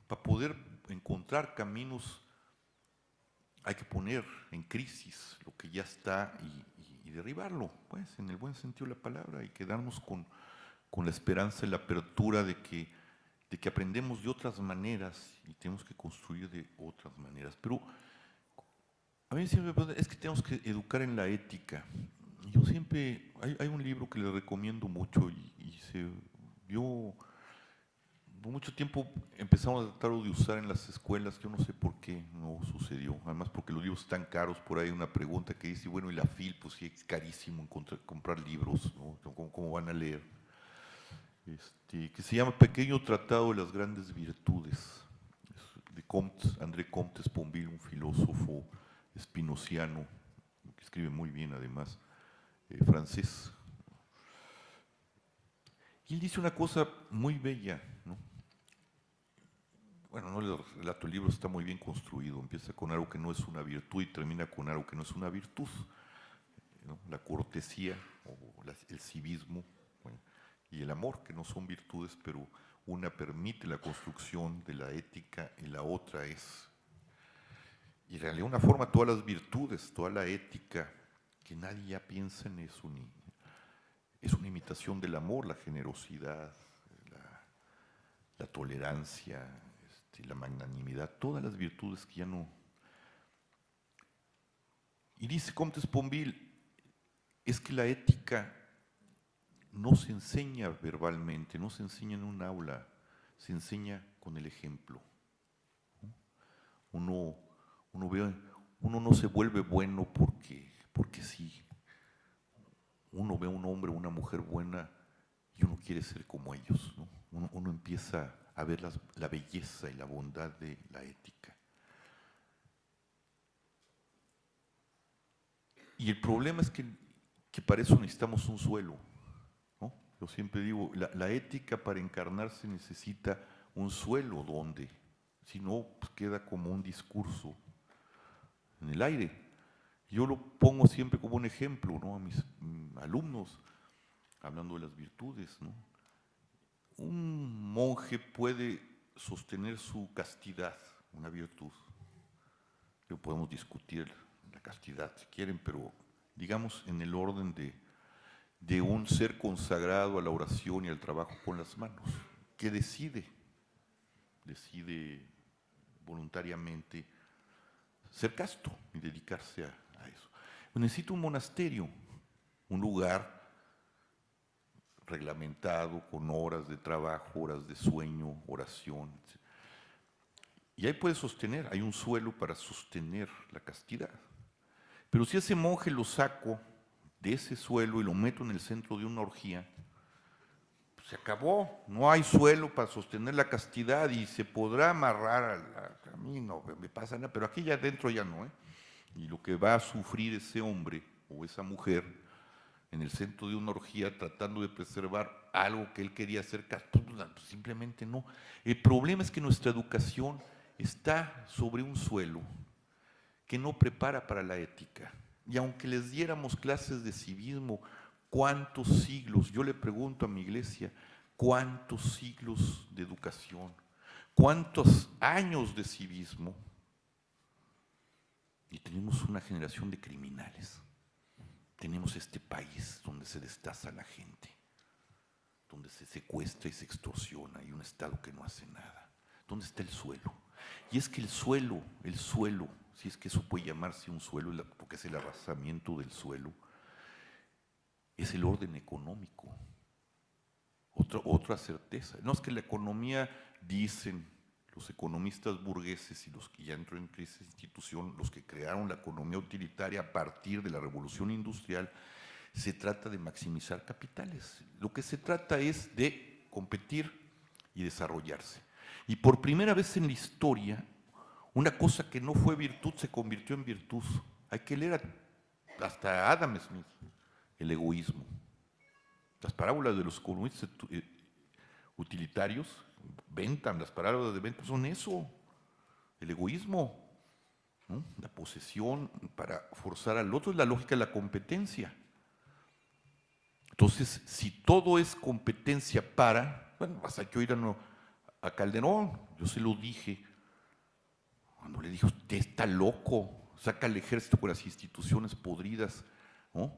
para poder encontrar caminos. Hay que poner en crisis lo que ya está y derribarlo, pues, en el buen sentido de la palabra, y quedarnos con la esperanza y la apertura de que aprendemos de otras maneras y tenemos que construir de otras maneras. Pero a mí siempre me preguntan, es que tenemos que educar en la ética. Y yo siempre, hay un libro que les recomiendo mucho y se vio, por mucho tiempo empezamos a tratar de usar en las escuelas, yo no sé por qué no sucedió, además porque los libros están caros. Por ahí una pregunta que dice, bueno, y la FIL, pues sí, es carísimo comprar libros, ¿no? ¿Cómo van a leer? Que se llama Pequeño Tratado de las Grandes Virtudes, de André Comte Sponville, un filósofo espinociano, que escribe muy bien además, francés. Y él dice una cosa muy bella, ¿no? Bueno, no les relato, el libro está muy bien construido, empieza con algo que no es una virtud y termina con algo que no es una virtud, ¿no? La cortesía o el civismo, bueno, y el amor, que no son virtudes, pero una permite la construcción de la ética y la otra es, y en realidad una forma, todas las virtudes, toda la ética, que nadie ya piensa en eso, es una imitación del amor, la generosidad, la tolerancia, la magnanimidad, todas las virtudes que ya no. Y dice Comte Sponville, es que la ética no se enseña verbalmente, no se enseña en un aula, se enseña con el ejemplo. Uno no se vuelve bueno porque sí. Uno ve a un hombre o una mujer buena y uno quiere ser como ellos, ¿no? Uno empieza a ver la belleza y la bondad de la ética. Y el problema es que para eso necesitamos un suelo, ¿no? Yo siempre digo, la ética para encarnarse necesita un suelo donde, si no, pues queda como un discurso en el aire. Yo lo pongo siempre como un ejemplo, ¿no? A mis alumnos, hablando de las virtudes, ¿no? Un monje puede sostener su castidad, una virtud. Lo podemos discutir la castidad si quieren, pero digamos en el orden de un ser consagrado a la oración y al trabajo con las manos, que decide voluntariamente ser casto y dedicarse a eso. Necesita un monasterio, un lugar reglamentado, con horas de trabajo, horas de sueño, oración. Y ahí puede sostener, hay un suelo para sostener la castidad. Pero si ese monje lo saco de ese suelo y lo meto en el centro de una orgía, pues se acabó, no hay suelo para sostener la castidad y se podrá amarrar a mí, no me pasa nada, pero aquí ya adentro ya no, ¿eh? Y lo que va a sufrir ese hombre o esa mujer en el centro de una orgía tratando de preservar algo que él quería hacer, pues simplemente no. El problema es que nuestra educación está sobre un suelo que no prepara para la ética. Y aunque les diéramos clases de civismo, ¿cuántos siglos? Yo le pregunto a mi iglesia, ¿cuántos siglos de educación? ¿Cuántos años de civismo? Y tenemos una generación de criminales. Tenemos este país donde se destaza la gente, donde se secuestra y se extorsiona, y un Estado que no hace nada. ¿Dónde está el suelo? Y es que el suelo, si es que eso puede llamarse un suelo, porque es el arrasamiento del suelo, es el orden económico. Otra certeza. No es que la economía, dicen los economistas burgueses y los que ya entró en crisis de institución, los que crearon la economía utilitaria a partir de la revolución industrial, se trata de maximizar capitales. Lo que se trata es de competir y desarrollarse. Y por primera vez en la historia, una cosa que no fue virtud se convirtió en virtud. Hay que leer hasta Adam Smith, el egoísmo. Las parábolas de los economistas utilitarios, Bentham, las parábolas de Bentham son eso, el egoísmo. ¿no? La posesión para forzar al otro es la lógica de la competencia. Entonces, si todo es competencia para, bueno, vas a que oír a Calderón, yo se lo dije, cuando le dije, usted está loco, saca al ejército con las instituciones podridas, ¿no?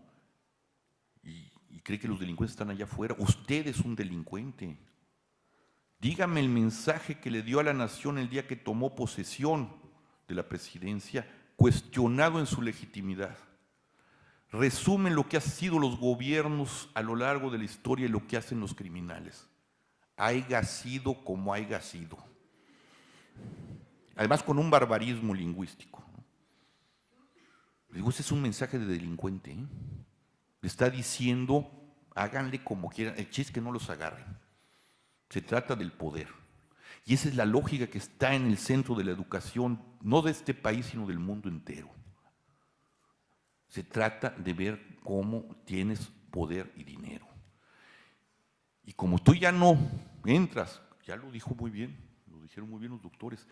Y cree que los delincuentes están allá afuera. Usted es un delincuente. Dígame el mensaje que le dio a la nación el día que tomó posesión de la presidencia, cuestionado en su legitimidad. Resumen lo que han sido los gobiernos a lo largo de la historia y lo que hacen los criminales. Haiga sido como haiga sido. Además con un barbarismo lingüístico. Digo, ese es un mensaje de delincuente, ¿eh? Le está diciendo, háganle como quieran, el chiste es que no los agarren. Se trata del poder. Y esa es la lógica que está en el centro de la educación, no de este país, sino del mundo entero. Se trata de ver cómo tienes poder y dinero. Y como tú ya no entras, ya lo dijo muy bien, lo dijeron muy bien los doctores,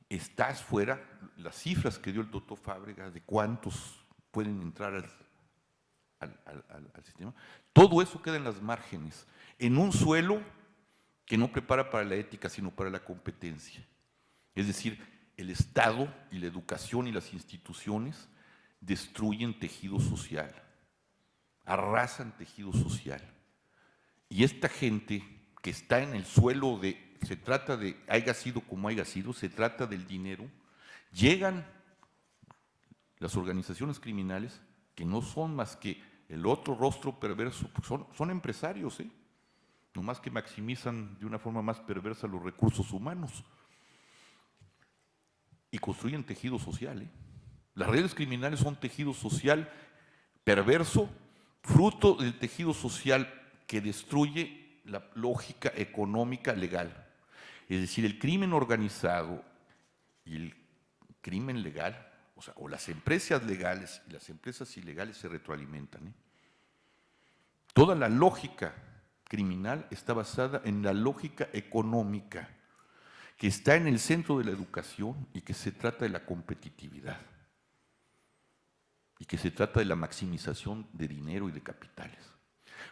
estás fuera, las cifras que dio el doctor Fábregas de cuántos pueden entrar al sistema, todo eso queda en las márgenes, en un suelo que no prepara para la ética, sino para la competencia. Es decir, el Estado y la educación y las instituciones destruyen tejido social, arrasan tejido social. Y esta gente que está en el suelo se trata de, haya sido como haya sido, se trata del dinero, llegan las organizaciones criminales, que no son más que el otro rostro perverso, pues son empresarios, nomás que maximizan de una forma más perversa los recursos humanos y construyen tejido social. Las redes criminales son tejido social perverso, fruto del tejido social que destruye la lógica económica legal. Es decir, el crimen organizado y el crimen legal, o las empresas legales y las empresas ilegales se retroalimentan. Toda la lógica criminal está basada en la lógica económica, que está en el centro de la educación y que se trata de la competitividad. Y que se trata de la maximización de dinero y de capitales.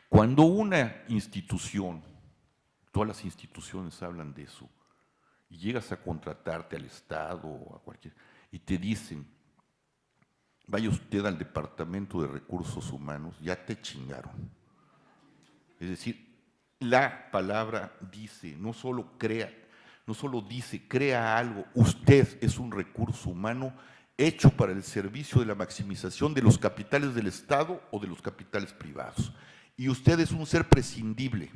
Cuando una institución, todas las instituciones hablan de eso, y llegas a contratarte al Estado o a cualquier, y te dicen, vaya usted al Departamento de Recursos Humanos, ya te chingaron. Es decir, la palabra dice, no solo dice, crea algo, usted es un recurso humano hecho para el servicio de la maximización de los capitales del Estado o de los capitales privados. Y usted es un ser prescindible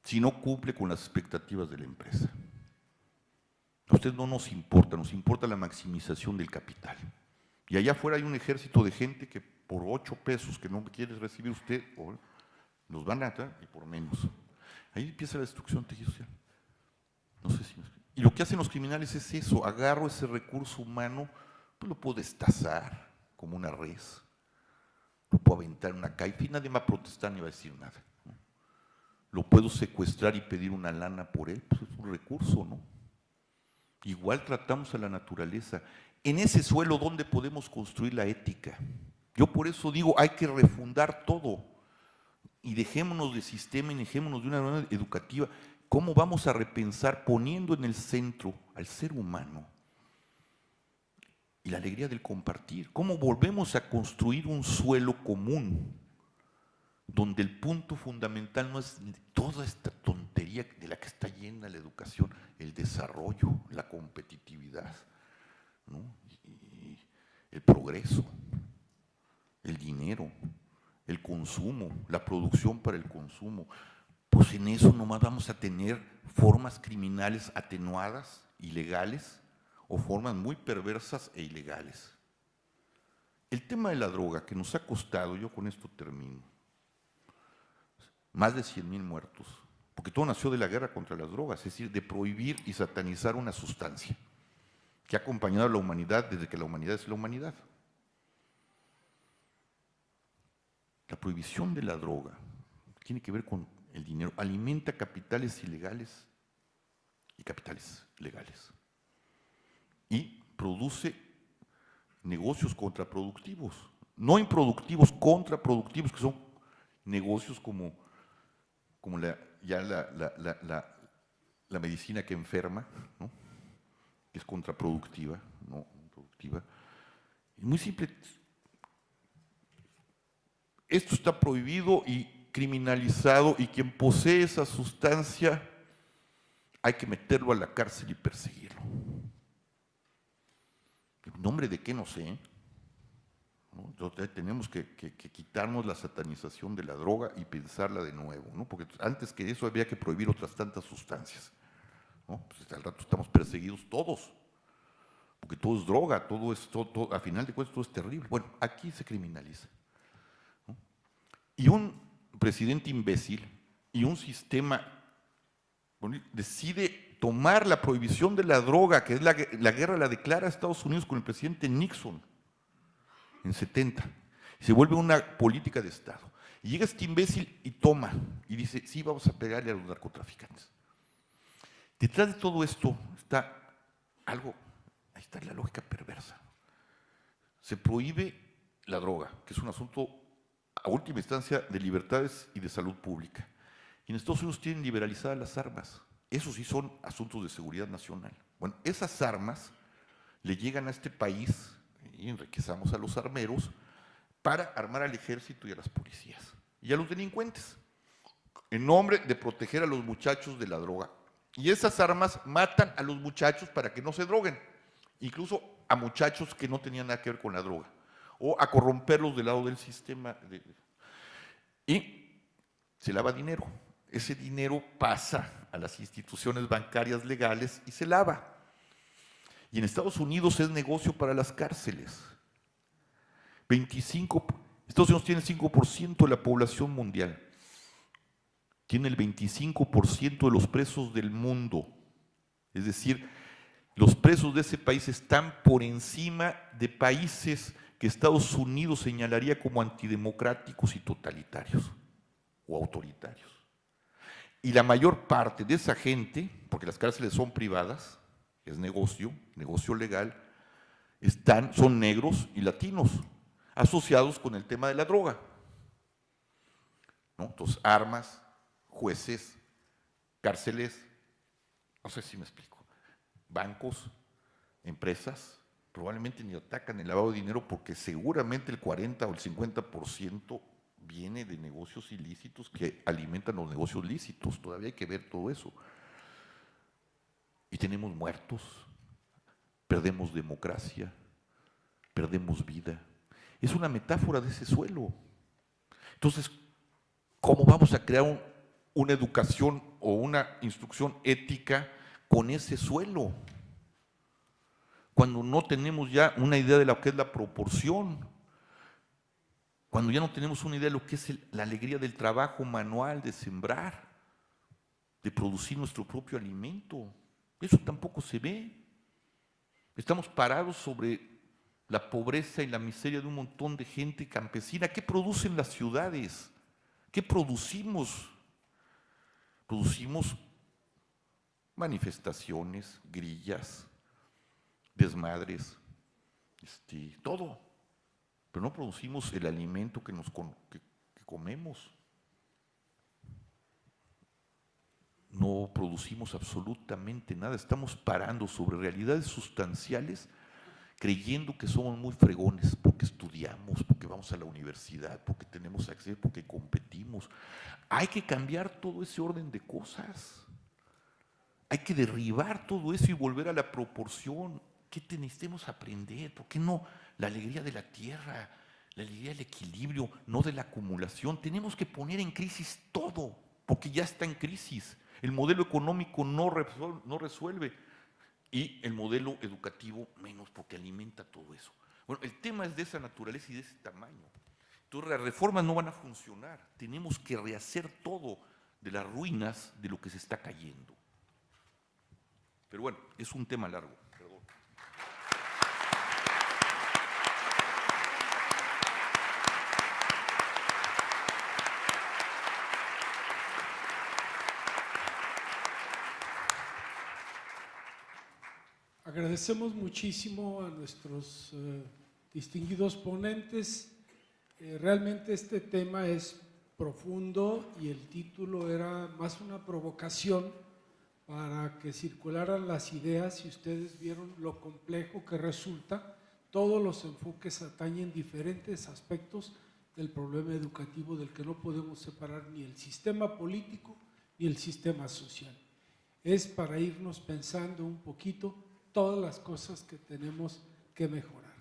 si no cumple con las expectativas de la empresa. A usted no nos importa la maximización del capital. Y allá afuera hay un ejército de gente que por 8 pesos que no quiere recibir usted, los van a dar y por menos. Ahí empieza la destrucción del tejido social. No sé si y lo que hacen los criminales es eso, agarro ese recurso humano, pues lo puedo destazar como una res, lo puedo aventar en una calle, y nadie va a protestar ni va a decir nada. ¿No? Lo puedo secuestrar y pedir una lana por él, pues es un recurso, ¿no? Igual tratamos a la naturaleza. En ese suelo, ¿dónde podemos construir la ética? Yo por eso digo, hay que refundar todo, y dejémonos de sistema y dejémonos de una manera educativa. ¿Cómo vamos a repensar poniendo en el centro al ser humano y la alegría del compartir? ¿Cómo volvemos a construir un suelo común donde el punto fundamental no es toda esta tontería de la que está llena la educación, el desarrollo, la competitividad, ¿no? Y el progreso, el dinero, el consumo, la producción para el consumo? Pues en eso nomás vamos a tener formas criminales atenuadas, ilegales, o formas muy perversas e ilegales. El tema de la droga que nos ha costado, yo con esto termino, más de 100,000 muertos, porque todo nació de la guerra contra las drogas, es decir, de prohibir y satanizar una sustancia que ha acompañado a la humanidad desde que la humanidad es la humanidad. La prohibición de la droga tiene que ver con el dinero, alimenta capitales ilegales y capitales legales. Y produce negocios contraproductivos, no improductivos, contraproductivos, que son negocios como la medicina que enferma, ¿no? Que es contraproductiva, no productiva. Y muy simple, esto está prohibido y criminalizado, y quien posee esa sustancia hay que meterlo a la cárcel y perseguirlo. ¿En nombre de qué? No sé. ¿No? Entonces, tenemos que quitarnos la satanización de la droga y pensarla de nuevo, ¿no? Porque antes que eso había que prohibir otras tantas sustancias, ¿no? Pues al rato estamos perseguidos todos, porque todo es droga, todo es, a final de cuentas todo es terrible. Bueno, aquí se criminaliza, ¿no? Y un presidente imbécil y un sistema decide tomar la prohibición de la droga, que es la guerra la declara Estados Unidos con el presidente Nixon en 70, y se vuelve una política de Estado. Y llega este imbécil y toma, y dice, sí, vamos a pegarle a los narcotraficantes. Detrás de todo esto está algo, ahí está la lógica perversa. Se prohíbe la droga, que es un asunto a última instancia de libertades y de salud pública. Y en Estados Unidos tienen liberalizadas las armas. Esos sí son asuntos de seguridad nacional. Bueno, esas armas le llegan a este país y enriquezamos a los armeros para armar al ejército y a las policías y a los delincuentes, en nombre de proteger a los muchachos de la droga. Y esas armas matan a los muchachos para que no se droguen, incluso a muchachos que no tenían nada que ver con la droga, o a corromperlos del lado del sistema. Y se lava dinero. Ese dinero pasa a las instituciones bancarias legales y se lava. Y en Estados Unidos es negocio para las cárceles. Estados Unidos tiene el 5% de la población mundial. Tiene el 25% de los presos del mundo. Es decir, los presos de ese país están por encima de países que Estados Unidos señalaría como antidemocráticos y totalitarios o autoritarios. Y la mayor parte de esa gente, porque las cárceles son privadas, es negocio legal, son negros y latinos, asociados con el tema de la droga, ¿no? Entonces, armas, jueces, cárceles, no sé si me explico, bancos, empresas, probablemente ni atacan el lavado de dinero porque seguramente el 40 o el 50% viene de negocios ilícitos que alimentan los negocios lícitos. Todavía hay que ver todo eso. Y tenemos muertos, perdemos democracia, perdemos vida. Es una metáfora de ese suelo. Entonces, ¿cómo vamos a crear una educación o una instrucción ética con ese suelo? Cuando no tenemos ya una idea de lo que es la proporción, cuando ya no tenemos una idea de lo que es la alegría del trabajo manual, de sembrar, de producir nuestro propio alimento. Eso tampoco se ve. Estamos parados sobre la pobreza y la miseria de un montón de gente campesina. ¿Qué producen las ciudades? ¿Qué producimos? Producimos manifestaciones, grillas, desmadres, todo. Pero no producimos el alimento que comemos. No producimos absolutamente nada. Estamos parando sobre realidades sustanciales, creyendo que somos muy fregones porque estudiamos, porque vamos a la universidad, porque tenemos acceso, porque competimos. Hay que cambiar todo ese orden de cosas. Hay que derribar todo eso y volver a la proporción. ¿Qué necesitamos aprender? ¿Por qué no la alegría de la tierra, la alegría del equilibrio, no de la acumulación? Tenemos que poner en crisis todo, porque ya está en crisis. El modelo económico no resuelve y el modelo educativo menos, porque alimenta todo eso. Bueno, el tema es de esa naturaleza y de ese tamaño. Entonces las reformas no van a funcionar. Tenemos que rehacer todo de las ruinas de lo que se está cayendo. Pero bueno, es un tema largo. Perdón. Agradecemos muchísimo a nuestros distinguidos ponentes. Realmente este tema es profundo y el título era más una provocación para que circularan las ideas y ustedes vieron lo complejo que resulta. Todos los enfoques atañen diferentes aspectos del problema educativo del que no podemos separar ni el sistema político ni el sistema social. Es para irnos pensando un poquito todas las cosas que tenemos que mejorar.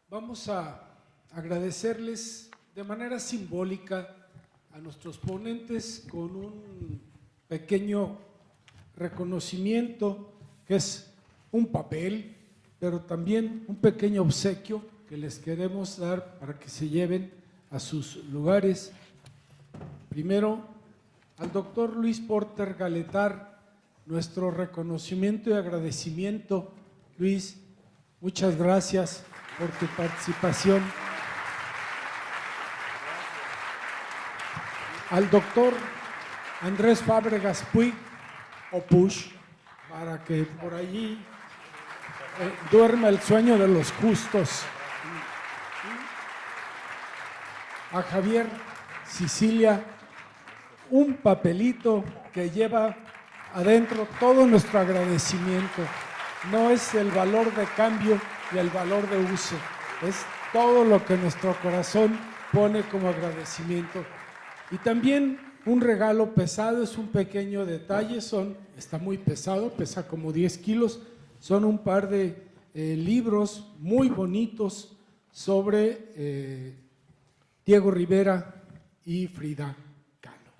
Vamos a agradecerles de manera simbólica a nuestros ponentes con un pequeño reconocimiento que es un papel, pero también un pequeño obsequio que les queremos dar para que se lleven a sus lugares. Primero, al doctor Luis Porter Galetar, nuestro reconocimiento y agradecimiento. Luis, muchas gracias por tu participación. Al doctor Andrés Fábregas Puig, o Push, para que por allí duerma el sueño de los justos. A Javier Sicilia, un papelito que lleva adentro todo nuestro agradecimiento. No es el valor de cambio y el valor de uso, es todo lo que nuestro corazón pone como agradecimiento. Y también un regalo pesado, es un pequeño detalle, está muy pesado, pesa como 10 kilos, son un par de libros muy bonitos sobre Diego Rivera y Frida Kahlo.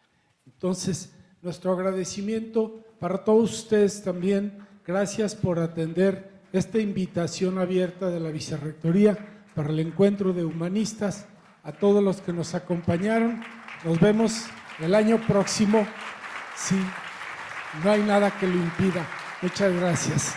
Entonces, nuestro agradecimiento para todos ustedes también. Gracias por atender esta invitación abierta de la Vicerrectoría para el encuentro de humanistas. A todos los que nos acompañaron, nos vemos el año próximo, si no hay nada que lo impida. Muchas gracias.